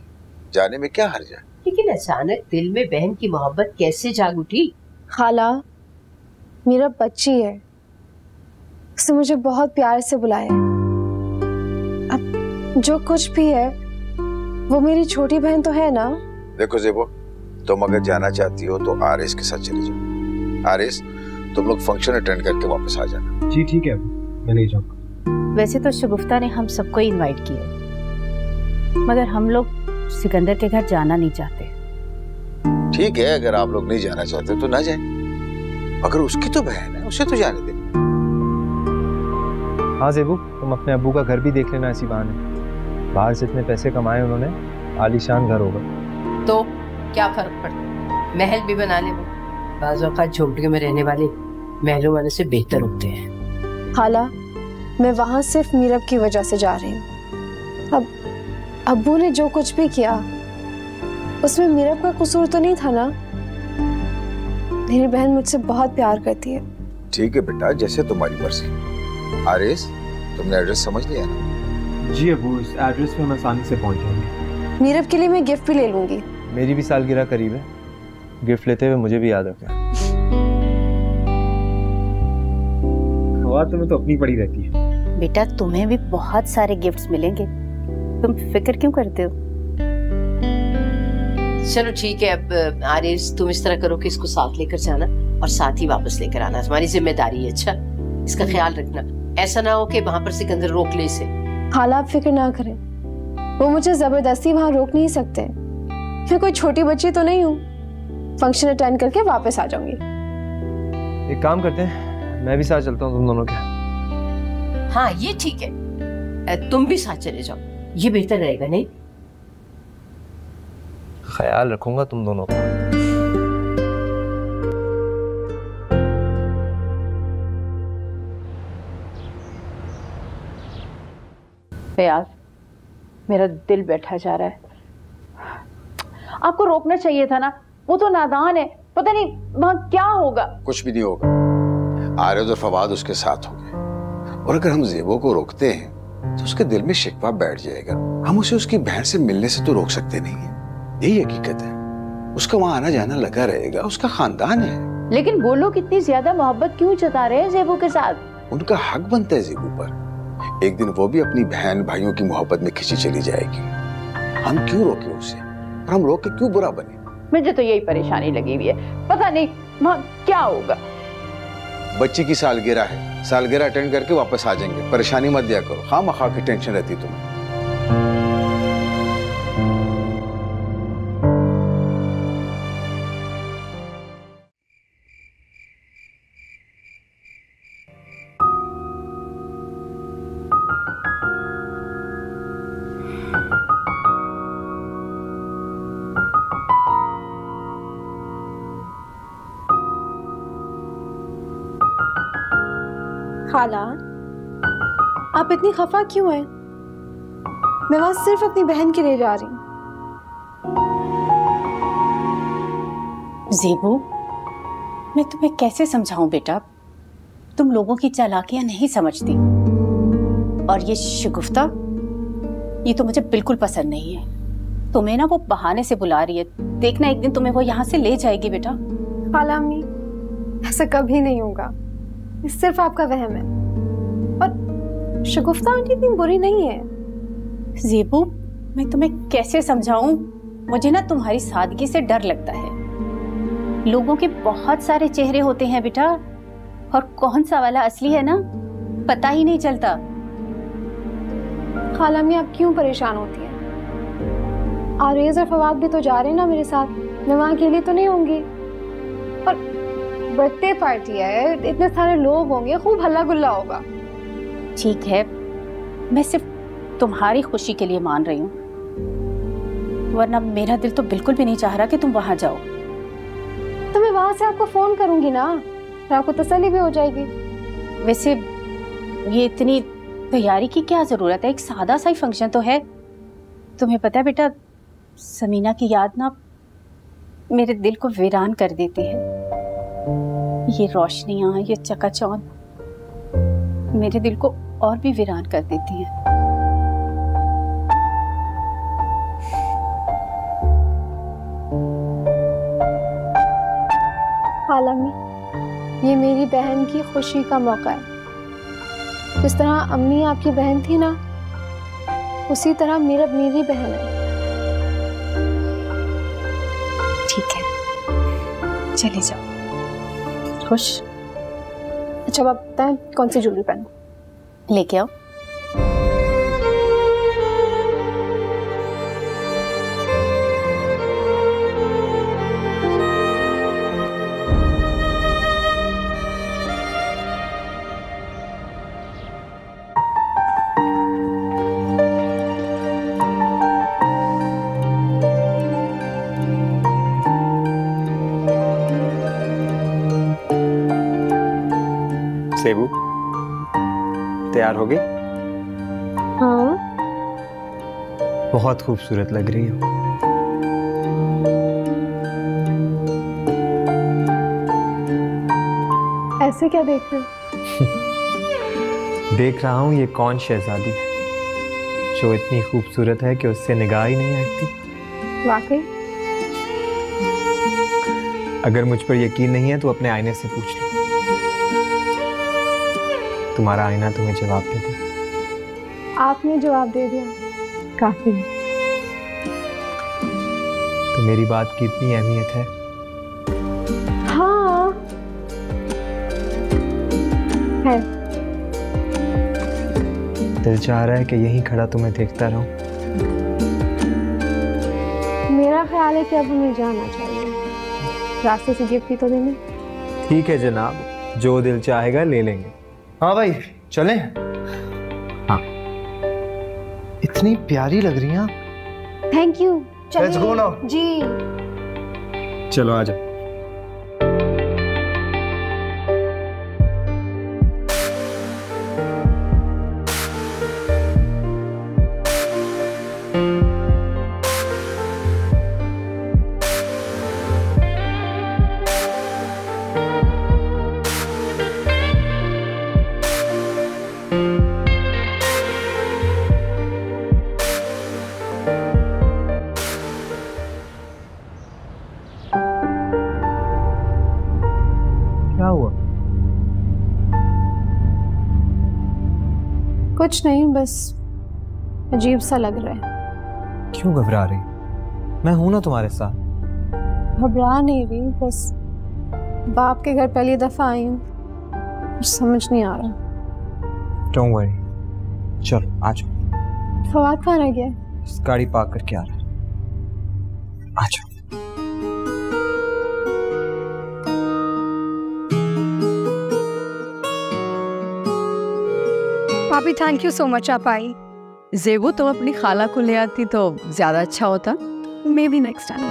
जाने में क्या हर्ज है?
लेकिन अचानक दिल में बहन की मोहब्बत कैसे जाग उठी?
खाला, मेरा बच्ची है, उसने मुझे बहुत प्यार से बुलाया। अब जो कुछ भी है वो मेरी छोटी बहन तो है ना।
देखो ज़ेबू, तुम अगर जाना चाहती हो तो आरएस के साथ चली जाओ। आरएस, तुम लोग फंक्शन अटेंड करके वापस आ जाना।
जी ठीक है, मैं नहीं जाऊंगा।
वैसे तो शगुफ्ता ने हम सबको इनवाइट किया, मगर हम लोग सिकंदर के घर जाना नहीं चाहते।
ठीक है, अगर आप लोग नहीं जाना चाहते तो ना जाए, मगर उसकी तो बहन है, उसे तो जाने दे।
हाँ ज़ेबू, तुम अपने अब्बू का घर भी देख लेना इसी बहाने। बाहर से इतने पैसे कमाए उन्होंने, आलीशान घर होगा।
तो क्या फर्क पड़ता, महल भी बना ले। वो बाज़ औक़ात झोपड़ियों में रहने वाले महलों वाले से बेहतर होते हैं।
खाला, मैं वहाँ सिर्फ मीरब की वजह से जा रही हूँ। अब अब्बू ने जो कुछ भी किया उसमें मीरब का कसूर तो नहीं था ना। मेरी बहन मुझसे बहुत प्यार करती है।
ठीक है बेटा, जैसे तुम्हारी मर्जी। आरएस, तुमने एड्रेस समझ लिया ना?
जी अब्बू, इस एड्रेस पे मैं आसानी से पहुंच जाऊंगी।
मीरब के लिए मैं गिफ्ट भी ले लूंगी।
मेरी भी सालगिरह करीब है, गिफ्ट लेते हुए मुझे भी याद रखना। हवा तुम्हें तो अपनी पड़ी रहती है।
बेटा, तुम्हें भी बहुत सारे गिफ्ट्स मिलेंगे, तुम फिक्र क्यों करते हो?
चलो ठीक है, अब आरिस तुम इस तरह करो कि इसको साथ लेकर जाना और साथ ही वापस लेकर आना, तुम्हारी जिम्मेदारी है। अच्छा, इसका ख्याल रखना, ऐसा ना हो कि वहां पर सिकंदर रोक ले इसे।
खाला आप फिक्र ना करें, वो मुझे जबरदस्ती वहां रोक नहीं सकते। मैं कोई छोटी बच्ची तो नहीं हूँ, फंक्शन अटेंड करके वापस आ जाऊंगी।
एक काम करते हैं, मैं भी साथ चलता हूँ तुम दोनों के।
हाँ ये ठीक है, तुम भी साथ चले जाओ, ये बेहतर रहेगा। नहीं,
ख्याल रखूंगा तुम दोनों का।
फयाज, मेरा दिल बैठा जा रहा है। आपको रोकना चाहिए था ना, वो तो नादान है, पता नहीं वहां क्या होगा।
कुछ भी नहीं होगा, आरिज और फवाद उसके साथ होंगे, और अगर हम ज़ेबो को रोकते हैं तो उसके दिल में शिकवा बैठ जाएगा। हम उसे उसकी बहन से मिलने से तो रोक सकते नहीं है, यही हकीकत है। उसका वहां आना जाना लगा रहेगा, उसका खानदान है।
लेकिन वो लोग इतनी ज्यादा मोहब्बत क्यों जता रहे हैं ज़ेबो के साथ?
उनका हक बनता है ज़ेबो पर। एक दिन वो भी अपनी बहन भाइयों की मोहब्बत में खिंची चली जाएगी, हम क्यों रोके उसे, और हम रोक के क्यों बुरा बने?
मुझे तो यही परेशानी लगी हुई है, पता नहीं वहां क्या होगा।
बच्ची की सालगिरह है, सालगिरह अटेंड करके वापस आ जाएंगे, परेशानी मत दिया करो, खामखा की टेंशन रहती तुम्हें।
खाला, आप इतनी खफा क्यों हैं? मैं वहां सिर्फ अपनी बहन के लिए जा रही हूँ।
ज़ेबो, मैं तुम्हें कैसे समझाऊं बेटा, तुम लोगों की चालाकियां नहीं समझती, और ये शगुफ्ता, ये तो मुझे बिल्कुल पसंद नहीं है। तुम्हें ना वो बहाने से बुला रही है, देखना एक दिन तुम्हें वो यहाँ से ले जाएगी बेटा।
खाला अम्मी, ऐसा कभी नहीं होगा, ये सिर्फ आपका वहम है, और शगुफ्ता आंटी इतनी बुरी नहीं है।
ज़ेबो, मैं तुम्हें कैसे समझाऊं, मुझे ना तुम्हारी सादगी से डर लगता है। लोगों के बहुत सारे चेहरे होते हैं बेटा, और कौन सा वाला असली है ना पता ही नहीं चलता।
खाला अम्मी, आप क्यों परेशान होती हैं? आरेज और फवाद भी तो जा रहे हैं ना मेरे साथ, मैं वहां अकेली तो नहीं होंगी। और बर्थडे पार्टी है, इतने सारे लोग होंगे, खूब हल्ला गुल्ला होगा।
ठीक है, मैं सिर्फ तुम्हारी खुशी के लिए मान रही हूँ, वरना मेरा दिल तो बिल्कुल भी नहीं चाह रहा कि तुम वहां जाओ।
तो मैं वहां से आपको फोन करूंगी ना, फिर आपको तसल्ली भी हो जाएगी।
वैसे ये इतनी तैयारी की क्या जरूरत है, एक सादा सा ही फंक्शन तो है। तुम्हें पता है बेटा, समीना की याद ना मेरे दिल को वीरान कर देती है। ये रोशनियां, ये चकाचौंध मेरे दिल को और भी वीरान कर देती है।
खाला अम्मी, ये मेरी बहन की खुशी का मौका है। जिस तरह अम्मी आपकी बहन थी ना, उसी तरह मेरी बहन है।
ठीक है, चले जाओ। खुश?
अच्छा, आप बताएं कौन सी ज्वेलरी पहनूं?
लेके आओ।
सेबू, तैयार हो गई?
हाँ।
बहुत खूबसूरत लग रही हो।
ऐसे क्या देख रहे हो?
देख रहा हूँ ये कौन शहजादी है जो इतनी खूबसूरत है कि उससे निगाह ही नहीं हटती।
वाकई?
अगर मुझ पर यकीन नहीं है तो अपने आईने से पूछ लो, तुम्हारा आईना तुम्हें जवाब दे दिया।
आपने जवाब दे दिया, काफी।
तो मेरी बात की इतनी अहमियत है?
हाँ है।
दिल चाह रहा है कि यहीं खड़ा तुम्हें देखता रहूं।
मेरा ख्याल है कि अब हमें जाना चाहिए, रास्ते से गिफ्ट भी तो देने।
ठीक है जनाब, जो दिल चाहेगा ले लेंगे। हाँ भाई चलें? हाँ। इतनी प्यारी लग रही हैं आप।
Thank you.
Let's go now.
जी
चलो आ जाओ।
कुछ नहीं, बस अजीब सा लग रहा है।
क्यों घबरा रही? मैं हूं ना तुम्हारे साथ।
घबरा नहीं रही, बस बाप के घर पहली दफा आई हूँ, कुछ समझ नहीं आ रहा।
डोंट वरी, चलो आ जाओ।
फवाद कहाँ रह गया?
गाड़ी पार्क करके आ रहा है, आ जाओ।
पापी थैंक यू सो मच आप आई।
ज़ेबू तुम अपनी खाला को ले आती तो ज्यादा अच्छा होता।
May be next time.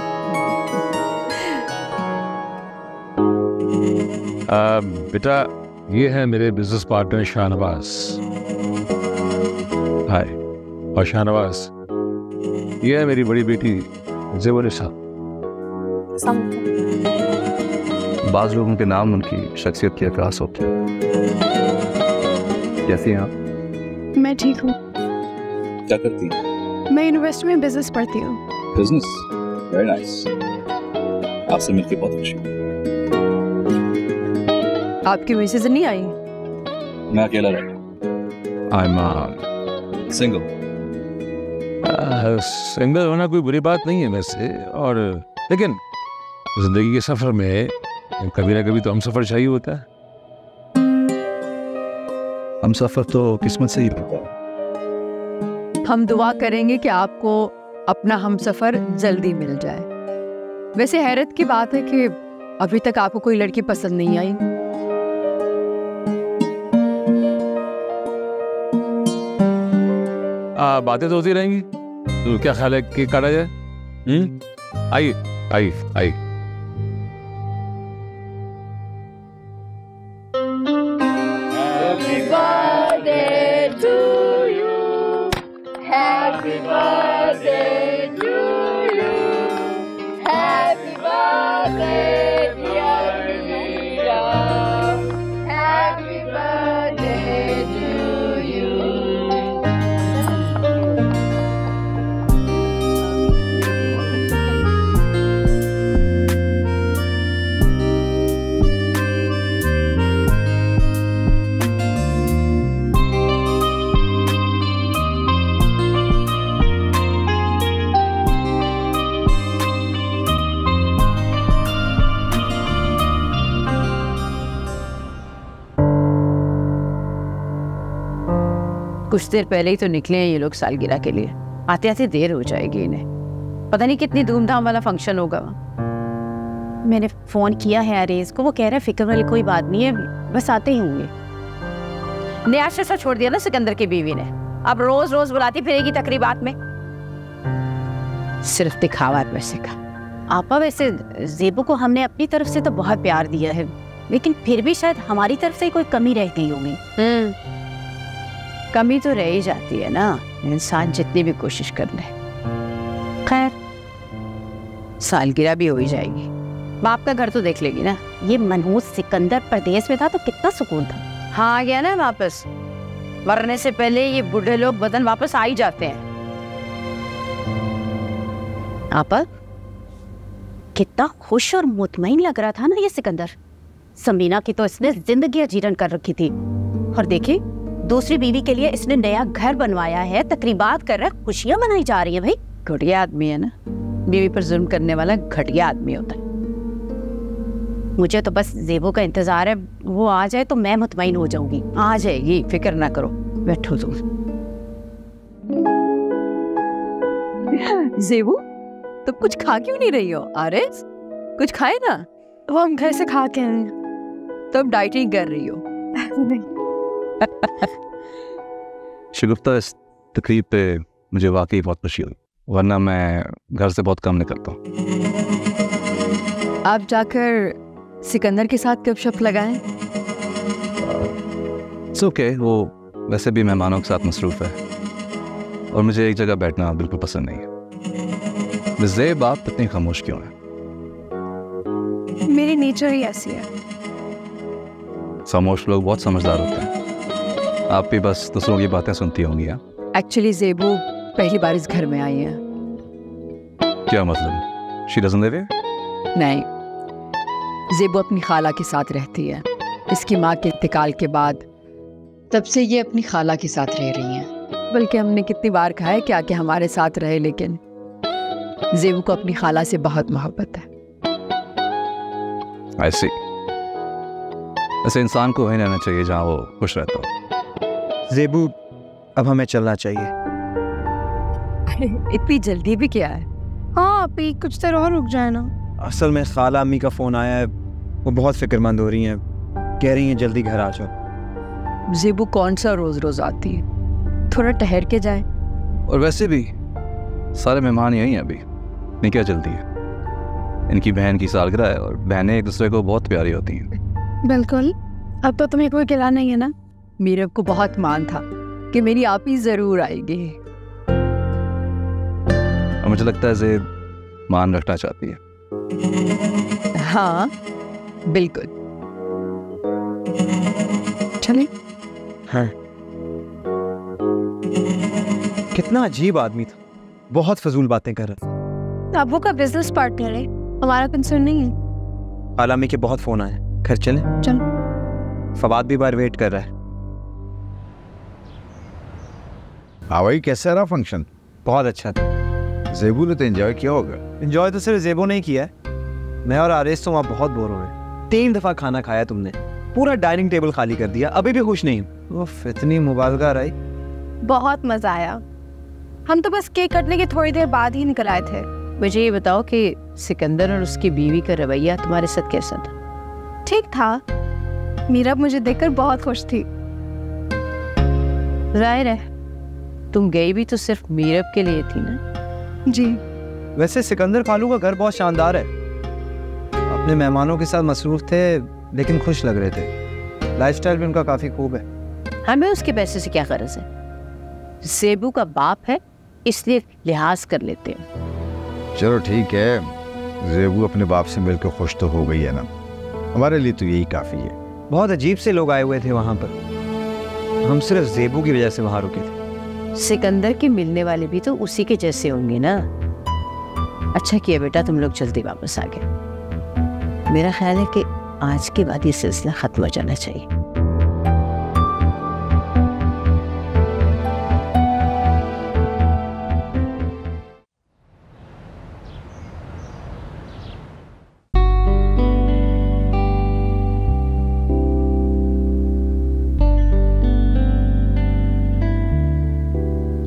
बेटा ये है मेरे बिजनेस पार्टनर शाहनवाज। हाय। और शाहनवाज ये है मेरी बड़ी बेटी ज़ेबुनिसा।
बाज लोगों के नाम उनकी शख्सियत के अक्कास होते हैं। कैसी हैं आप?
मैं ठीक हूँ।
क्या करती हैं?
मैं यूनिवर्सिटी में बिजनेस पढ़ती हूँ।
बिजनेस? Very nice. आपसे मिलकर बहुत खुशी।
आपकी मिसेज नहीं आई?
मैं अकेला रहता।
I am
single.
सिंगल होना कोई बुरी बात नहीं है वैसे, और लेकिन जिंदगी के सफर में कभी ना कभी तो हम सफर चाहिए होता है।
हम सफर तो किस्मत से ही होता है।
हम दुआ करेंगे कि आपको अपना हमसफर जल्दी मिल जाए। वैसे हैरत की बात है कि अभी तक आपको कोई लड़की पसंद नहीं आई।
बातें तो होती रहेंगी, तो क्या ख्याल है कि काटा जाए? आइए आइए आइए।
Happy birthday to you. Happy birthday to you. Happy birthday dear Mira. Happy birthday to you.
कुछ देर पहले ही तो निकले हैं ये लोग सालगिरह के लिए। आते आते देर हो जाएगी इन्हें। पता नहीं कितनी धूमधाम वाला फंक्शन होगा।
मैंने फोन किया है अरेज को, वो कह रहा है फिक्र वाली कोई बात नहीं है, बस आते ही होंगे।
नियाज से छोड़ दिया ना सिकंदर की बीवी ने, अब रोज रोज बुलाती फिरेगी तकरीबात में। सिर्फ दिखावा है पैसे का।
आपा वैसे ज़ेबू को हमने अपनी तरफ से तो बहुत प्यार दिया है, लेकिन फिर भी शायद हमारी तरफ से कोई कमी रह गई होगी।
कमी तो रह ही जाती है ना, इंसान जितनी भी कोशिश कर ले। खैर सालगिरह भी हो ही जाएगी, बाप का घर तो देख लेगी ना।
ये मनहूस सिकंदर प्रदेश में था तो कितना सुकून था।
हाँ आ गया ना वापस, मरने से पहले ये बूढ़े लोग बदन वापस आ ही जाते हैं।
आपा कितना खुश और मुतमईन लग रहा था ना ये सिकंदर। समीना की तो इसने जिंदगी अजीरन कर रखी थी, और देखिए दूसरी बीवी के लिए इसने नया घर बनवाया है, तकरीबात कर रहा है, खुशियां मनाई जा रही है। भाई
घटिया आदमी है ना, बीवी पर जुल्म करने वाला घटिया आदमी होता है। मुझे तो बस ज़ेबू का इंतजार है, वो आ जाए तो मैं मुतमईन हो जाऊंगी। आ जाएगी, फिक्र ना करो, बैठो तुम।
ज़ेबू, तुम कुछ खा क्यों नहीं रही हो? आरिस, कुछ खाए ना।
वो हम घर से खा के आए हैं।
तुम डाइटिंग कर रही हो?
शगुफ्ता, इस तकरीब पे मुझे वाकई बहुत खुशी हुई, वरना मैं घर से बहुत कम निकलता हूँ।
आप जाकर सिकंदर के साथ गपशप लगाएं।
ओके, वो वैसे भी मेहमानों के साथ मसरूफ है और मुझे एक जगह बैठना बिल्कुल पसंद नहीं है। ज़ेब, आप इतनी खामोश क्यों हैं?
मेरी नेचर ही ऐसी है।
खामोश लोग बहुत समझदार होते हैं। आप भी बस दूसरों की बातें सुनती होंगी।
एक्चुअली ज़ेबू पहली बार इस घर में आई है।
क्या मतलब? She doesn't live here?
नहीं, ज़ेबू अपनी खाला के साथ रहती है। इसकी माँ के इंतकाल के बाद तब से ये अपनी खाला के साथ रह रही हैं। बल्कि हमने कितनी बार कहा है कि आके हमारे साथ रहे, लेकिन ज़ेबू को अपनी खाला से बहुत मोहब्बत है।
I see। ऐसे इंसान को वहीं रहना चाहिए जहाँ वो खुश रहता हो।
ज़ेबू, अब हमें चलना चाहिए।
इतनी जल्दी भी क्या है?
हाँ आपी, कुछ देर और रुक जाए ना।
असल में खाला अम्मी का फ़ोन आया है, वो बहुत फिक्रमंद हो रही हैं, कह रही हैं जल्दी घर आ जाओ।
ज़ेबू कौन सा रोज़ रोज़ आती है, थोड़ा ठहर के जाए।
और वैसे भी सारे मेहमान यहीं हैं अभी, नहीं क्या जल्दी है? इनकी बहन की सालगिरह है और बहनें एक दूसरे को बहुत प्यारी होती हैं।
बिल्कुल, अब तो तुम्हें कोई गिला नहीं है ना।
मीरब को बहुत मान था कि मेरी आप ही ज़रूर आएगी,
और मुझे लगता है ज़ेब मान रखना चाहती है।
हाँ बिल्कुल।
चलें? हाँ। कितना अजीब आदमी था, बहुत फजूल बातें कर रहा।
अब वो का बिजनेस पार्टनर है, हमारा कंसर्न नहीं है।
खालामी के बहुत फोन आए, घर चलें?
चलो।
फवाद भी बाहर वेट कर रहा है।
भाई कैसा रहा फंक्शन?
बहुत अच्छा था।
ज़ेबू ने तो एंजॉय किया होगा।
एंजॉय तो सिर्फ ज़ेबू ने ही किया है, मैं और आरिस तो वहाँ बहुत बोर हो गए। 3 दफ़ा खाना खाया तुमने, पूरा डाइनिंग टेबल खाली कर दिया, अभी भी खुश नहीं हूँ। उफ, इतनी मुबालगा रही।
बहुत मजा आया। हम तो बस केक कटने के थोड़ी देर बाद ही निकल आए थे।
मुझे ये बताओ कि सिकंदर और उसकी बीवी का रवैया तुम्हारे साथ कैसा था?
ठीक था। मीरब मुझे देखकर बहुत खुश थी।
जाहिर है, तुम गई भी तो सिर्फ मीरब के लिए थी ना?
जी।
वैसे सिकंदर खालू का घर बहुत शानदार है, अपने मेहमानों के साथ मसरूफ थे लेकिन खुश लग रहे थे। लाइफस्टाइल भी उनका काफी खूब है।
हमें उसके पैसे से क्या गरज है? ज़ेबू का बाप है, इसलिए लिहाज कर लेते हैं।
चलो ठीक है, ज़ेबू अपने बाप से मिलकर खुश तो हो गई है ना, हमारे लिए तो यही काफी है।
बहुत अजीब से लोग आए हुए थे वहां पर, हम सिर्फ ज़ेबू की वजह से वहां रुके थे।
सिकंदर के मिलने वाले भी तो उसी के जैसे होंगे ना। अच्छा किया बेटा तुम लोग जल्दी वापस आ गए। मेरा ख्याल है कि आज के बाद ये सिलसिला खत्म हो जाना चाहिए।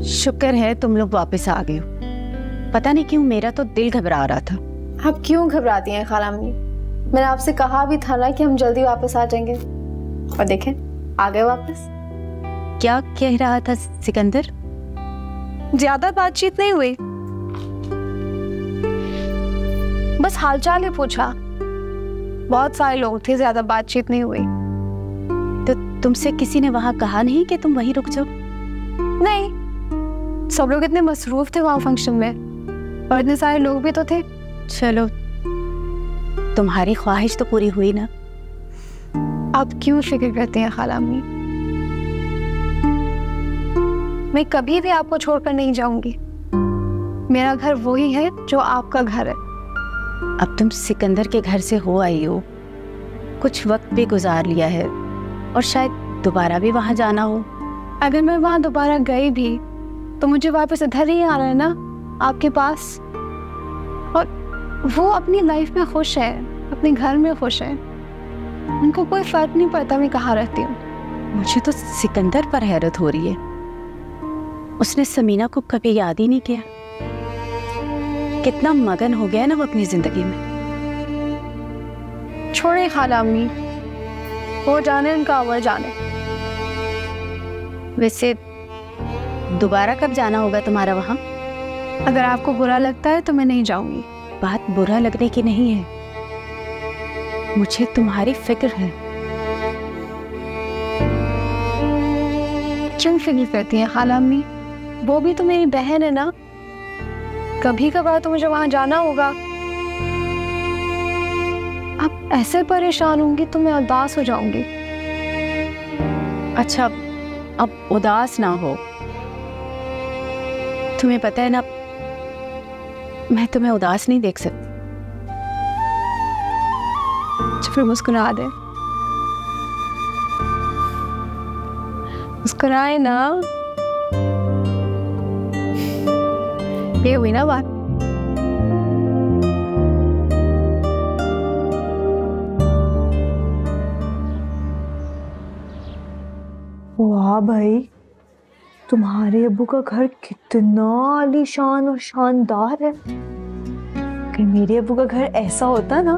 शुक्र है तुम लोग वापस आ गए हो। पता नहीं क्यों मेरा तो दिल घबरा रहा था।
आप क्यों घबराती हैं खाला अम्मी? मैंने आपसे कहा भी था ना कि हम जल्दी वापस आ जाएंगे, और देखें आ गए वापस।
क्या कह रहा था सिकंदर?
ज्यादा बातचीत नहीं हुई, बस हालचाल ही पूछा। बहुत सारे लोग थे, ज्यादा बातचीत नहीं हुई।
तो तुमसे किसी ने वहां कहा नहीं कि तुम वहीं रुक जाओ?
नहीं, सब लोग इतने मसरूफ थे वहां फंक्शन में, और इतने सारे लोग भी तो थे।
चलो, तुम्हारी ख्वाहिश तो पूरी हुई ना।
आप क्यों फिक्र करते हैं खाला अम्मी? मैं कभी भी आपको छोड़कर नहीं जाऊंगी। मेरा घर वही है जो आपका घर है।
अब तुम सिकंदर के घर से हो आई हो, कुछ वक्त भी गुजार लिया है, और शायद दोबारा भी वहां जाना हो।
अगर मैं वहां दोबारा गई भी तो मुझे वापस इधर ही आना है ना, आपके पास।
वो अपनी लाइफ में खुश है, अपने घर में खुश है, उनको कोई फर्क नहीं पड़ता मैं कहाँ रहती हूँ।
मुझे तो सिकंदर पर हैरत हो रही है, उसने समीना को कभी याद ही नहीं किया। कितना मगन हो गया ना वो अपनी जिंदगी में।
छोड़े खाला अम्मी, वो जाने उनका अमल जाने।
वैसे दोबारा कब जाना होगा तुम्हारा वहाँ?
अगर आपको बुरा लगता है तो मैं नहीं जाऊंगी।
बात बुरा लगने की नहीं है, मुझे तुम्हारी फिक्र है।
क्यों फिक्र करती हैं खाला अम्मी? वो भी तो मेरी बहन है ना, कभी कभार तो मुझे वहां जाना होगा। अब ऐसे परेशान होंगी तो मैं उदास हो जाऊंगी।
अच्छा अब उदास ना हो, तुम्हें पता है ना मैं तुम्हें उदास नहीं देख सकती।
फिर मुस्कुरा दे, मुस्कुराए ना। ये हुई ना बात।
वाह भाई, तुम्हारे अब्बू का घर कितना आलीशान और शानदार है। अगर मेरे अब्बू का घर ऐसा होता ना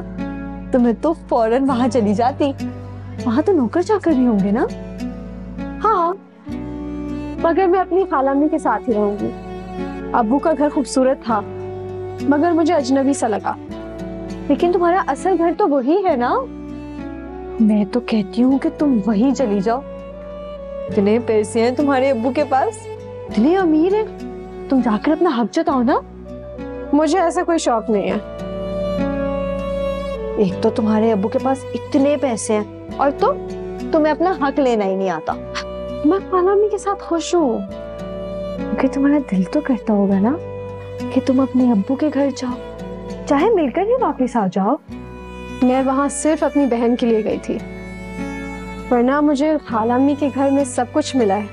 तो मैं तो फौरन वहां चली जाती। वहां तो नौकर चाकर भी होंगे ना?
हाँ, मगर मैं अपनी खालामी के साथ ही रहूंगी। अब्बू का घर खूबसूरत था मगर मुझे अजनबी सा लगा।
लेकिन तुम्हारा असल घर तो वही है ना। मैं तो कहती हूँ कि तुम वहीं चली जाओ। इतने पैसे हैं तुम्हारे अब्बू के पास, इतने अमीर हैं, तुम जाकर अपना हक जताओ ना।
मुझे ऐसा कोई शौक नहीं है।
एक तो तुम्हारे अब्बू के पास इतने पैसे हैं और तो तुम्हें अपना हक लेना ही नहीं आता।
मैं खालामी के साथ खुश हूँ।
कि तुम्हारा दिल तो करता होगा ना कि तुम अपने अब्बू के घर जाओ, चाहे मिलकर ही वापस आ जाओ।
मैं वहां सिर्फ अपनी बहन के लिए गई थी, वरना मुझे खालामी के घर में सब कुछ मिला है।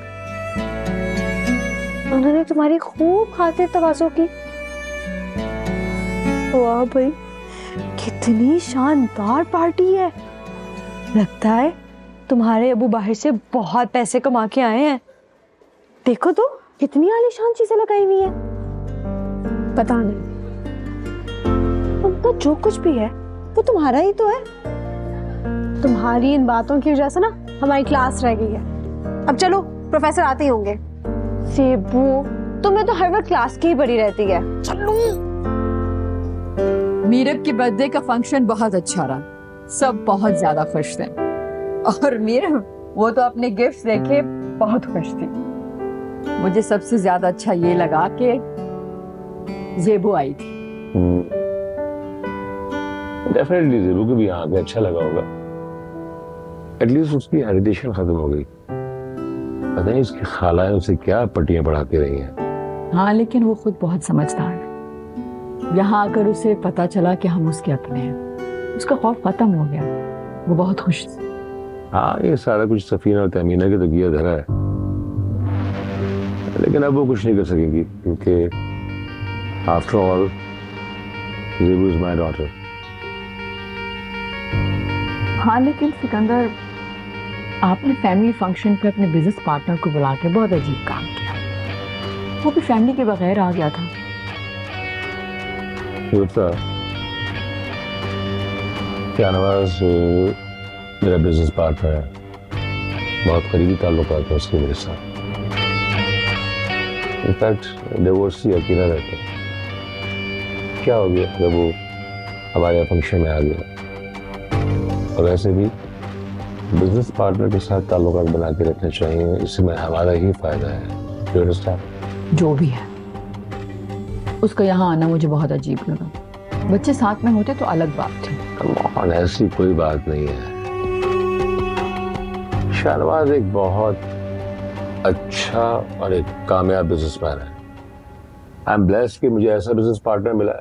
उन्होंने तुम्हारी खूब खातिर तवाज़ो की। वाह भाई, कितनी शानदार पार्टी है। लगता है तुम्हारे अब्बू बाहर से बहुत पैसे कमा के आए हैं। देखो तो कितनी आलीशान चीजें लगाई हुई है।
पता नहीं,
उनका जो कुछ भी है वो तुम्हारा ही तो है।
तुम्हारी इन बातों की वजह से ना हमारी क्लास रह गई है। अब चलो, प्रोफेसर आते ही होंगे।
सेबू, तुम्हें तो हर वक्त क्लास की ही बड़ी रहती है। चलो।
मीरब के बर्थडे का फंक्शन बहुत अच्छा रहा, सब बहुत ज्यादा खुश थे और मीरब वो तो अपने गिफ्ट देखे बहुत खुश थी। मुझे सबसे ज्यादा अच्छा ये लगा कि ज़ेबू आई थी।
डेफिनेटली ज़ेबू को भी यहाँ पे अच्छा लगा होगा। एटलीस्ट उसकी हेरिटेशन खत्म हो गई। पता नहीं उसकी खालाएं उसे क्या पट्टियां पढ़ाती रही हैं।
हाँ, लेकिन वो खुद बहुत समझदार है। यहाँ आकर उसे पता चला कि हम उसके अपने हैं, उसका खौफ खत्म हो गया। वो बहुत खुश थी।
हाँ, ये सारा कुछ सफीना और तमीना के तो किया धरा है, लेकिन अब वो कुछ नहीं कर सकेंगी क्योंकि after all zebu is my daughter.
हाँ, लेकिन सिकंदर, आपने फैमिली फंक्शन पे अपने बिजनेस पार्टनर को बुला के बहुत अजीब काम किया। वो भी फैमिली के बगैर आ गया था।
शाहनवाज मेरा बिजनेस पार्टनर है, बहुत करीबी ताल्लुकात है उसके मेरे साथ। इनफैक्ट डिवोर्स ही अकेला रहता है। क्या हो गया जब वो हमारे फंक्शन में आ गया? और वैसे भी बिजनेस पार्टनर के साथ ताल्लुकात बना के रखने चाहिए, इसमें हमारा ही फायदा है।
जो भी है, उसका यहाँ आना मुझे बहुत अजीब लगा। बच्चे साथ में होते तो अलग बात थी।
ऐसी कोई बात नहीं है। शाहनवाज एक बहुत अच्छा और एक कामयाब बिजनेसमैन है। आई एम ब्लेस्ड कि मुझे ऐसा बिजनेस पार्टनर मिला है।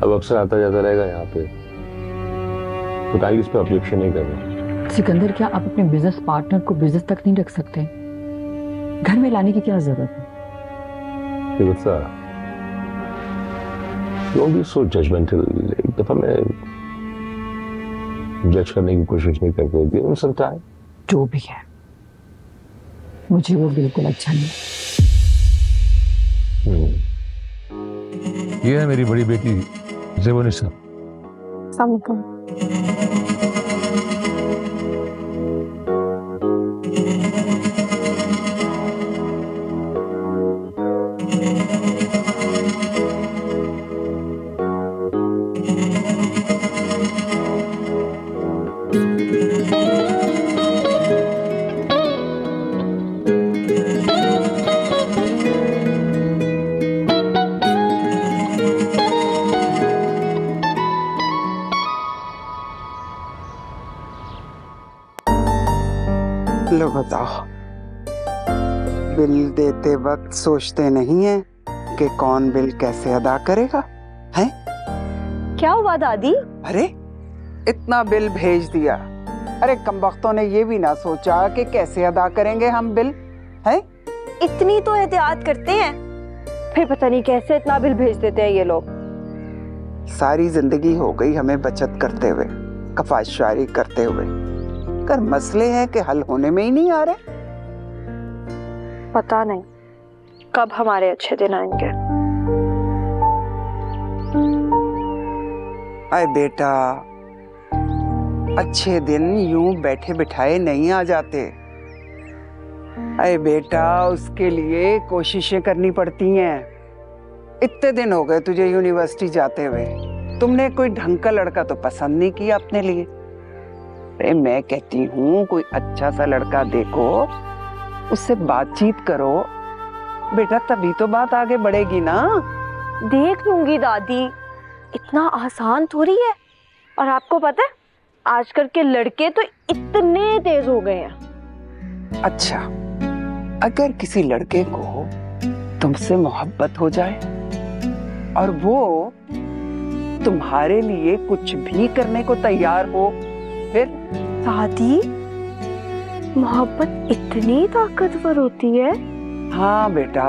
अब अक्सर आता जाता रहेगा यहाँ पे, तो काइंडली इस पे ऑब्जेक्शन नहीं करना।
सिकंदर, क्या आप अपने बिजनेस पार्टनर को बिजनेस तक नहीं रख सकते? घर में लाने की क्या जरूरत है?
Don't be so judgemental. एक दफा मैं जज करने की कोशिश नहीं करते, गिव हिम सम टाइम।
जो भी है, मुझे वो बिल्कुल अच्छा नहीं।
ये है मेरी बड़ी बेटी ज़ेबोनिसा।
लो बताओ, बिल देते वक्त सोचते नहीं है कि कौन बिल कैसे अदा करेगा, है?
क्या हुआ दादी?
अरे इतना बिल भेज दिया, अरे कमबख्तों ने ये भी ना सोचा कि कैसे अदा करेंगे हम बिल, है?
इतनी तो एहतियात करते हैं, फिर पता नहीं कैसे इतना बिल भेज देते हैं ये लोग।
सारी जिंदगी हो गई हमें बचत करते हुए, कफायतशारी करते हुए, कर मसले हैं कि हल होने में ही नहीं आ रहे।
पता नहीं कब हमारे अच्छे दिन आएंगे।
अरे बेटा, अच्छे दिन यूं बैठे बिठाए नहीं आ जाते। अरे बेटा, उसके लिए कोशिशें करनी पड़ती हैं। इतने दिन हो गए तुझे यूनिवर्सिटी जाते हुए, तुमने कोई ढंग का लड़का तो पसंद नहीं किया अपने लिए। अरे मैं कहती हूँ कोई अच्छा सा लड़का देखो, उससे बातचीत करो बेटा, तभी तो बात आगे बढ़ेगी ना।
देख लूंगी दादी, इतना आसान थोड़ी है। और आपको पता है आजकल के लड़के तो इतने तेज हो गए हैं।
अच्छा, अगर किसी लड़के को तुमसे मोहब्बत हो जाए और वो तुम्हारे लिए कुछ भी करने को तैयार हो, फिर?
दादी, मोहब्बत इतनी ताकतवर होती है?
हाँ बेटा,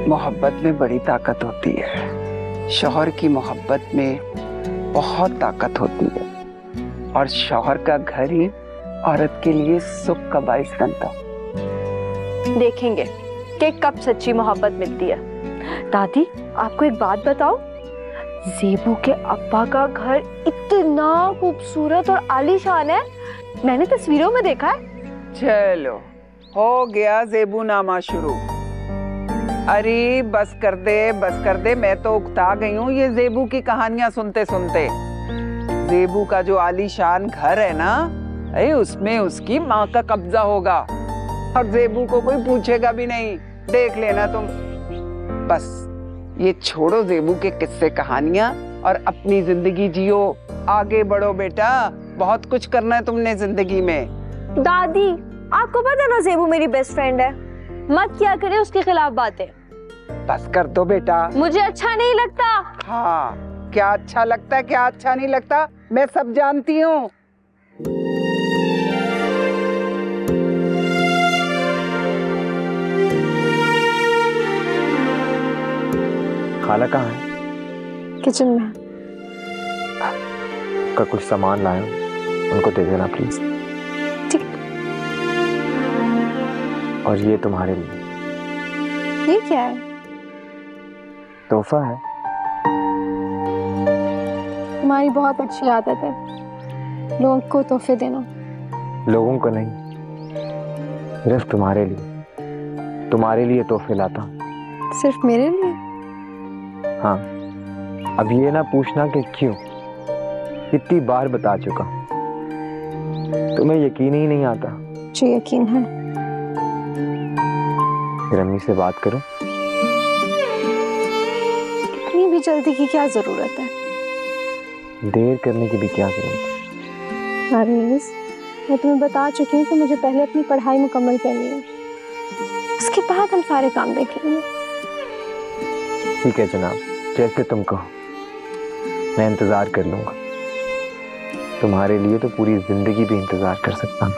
मोहब्बत में बड़ी ताकत होती है। शौहर की मोहब्बत में बहुत ताकत होती है, और शौहर का घर ही औरत के लिए सुख का बाइस बनता।
देखेंगे कि कब सच्ची मोहब्बत मिलती है। दादी, आपको एक बात बताओ, ज़ेबू के अब्बा का घर इतना खूबसूरत और आलीशान है, मैंने तस्वीरों में देखा है।
चलो, हो गया ज़ेबू नामा शुरू। अरे बस कर दे, बस कर दे, मैं तो उकता गई हूँ ये ज़ेबू की कहानियां सुनते सुनते। ज़ेबू का जो आलीशान घर है ना, अरे उसमें उसकी माँ का कब्जा होगा, और ज़ेबू को कोई पूछेगा भी नहीं, देख लेना तुम। बस ये छोड़ो ज़ेबू के किस्से कहानियां और अपनी जिंदगी जियो, आगे बढ़ो बेटा, बहुत कुछ करना है तुमने जिंदगी में।
दादी, आपको पता है ना ज़ेबू मेरी बेस्ट फ्रेंड है, मत क्या करे उसके खिलाफ बातें।
बस कर दो बेटा,
मुझे अच्छा नहीं लगता।
हाँ, क्या अच्छा लगता है क्या अच्छा नहीं लगता मैं सब जानती हूँ।
खाला कहाँ है?
किचन में।
का कुछ सामान लाए, उनको दे देना प्लीज।
ठीक।
और ये तुम्हारे लिए।
ये क्या है?
तोहफा है।
तुम्हारी बहुत अच्छी आदत है लोगों को तोहफे देना।
लोगों को नहीं, सिर्फ तुम्हारे लिए तोहफे लाता हूँ।
सिर्फ मेरे लिए?
हाँ, अब ये ना पूछना कि क्यों, कितनी बार बता चुका, तुम्हें यकीन ही नहीं आता।
जी यकीन है।
फिर अम्मी से बात करो।
इतनी भी जल्दी की क्या जरूरत है?
देर करने की भी क्या जरूरत है?
आरेज़, मैं तुम्हें बता चुकी हूँ कि मुझे पहले अपनी पढ़ाई मुकम्मल करनी है, उसके बाद हम सारे काम देख लेंगे।
ठीक है जनाब, जैसे तुम कहो, मैं इंतजार कर लूंगा। तुम्हारे लिए तो पूरी जिंदगी भी इंतजार कर सकता हूँ।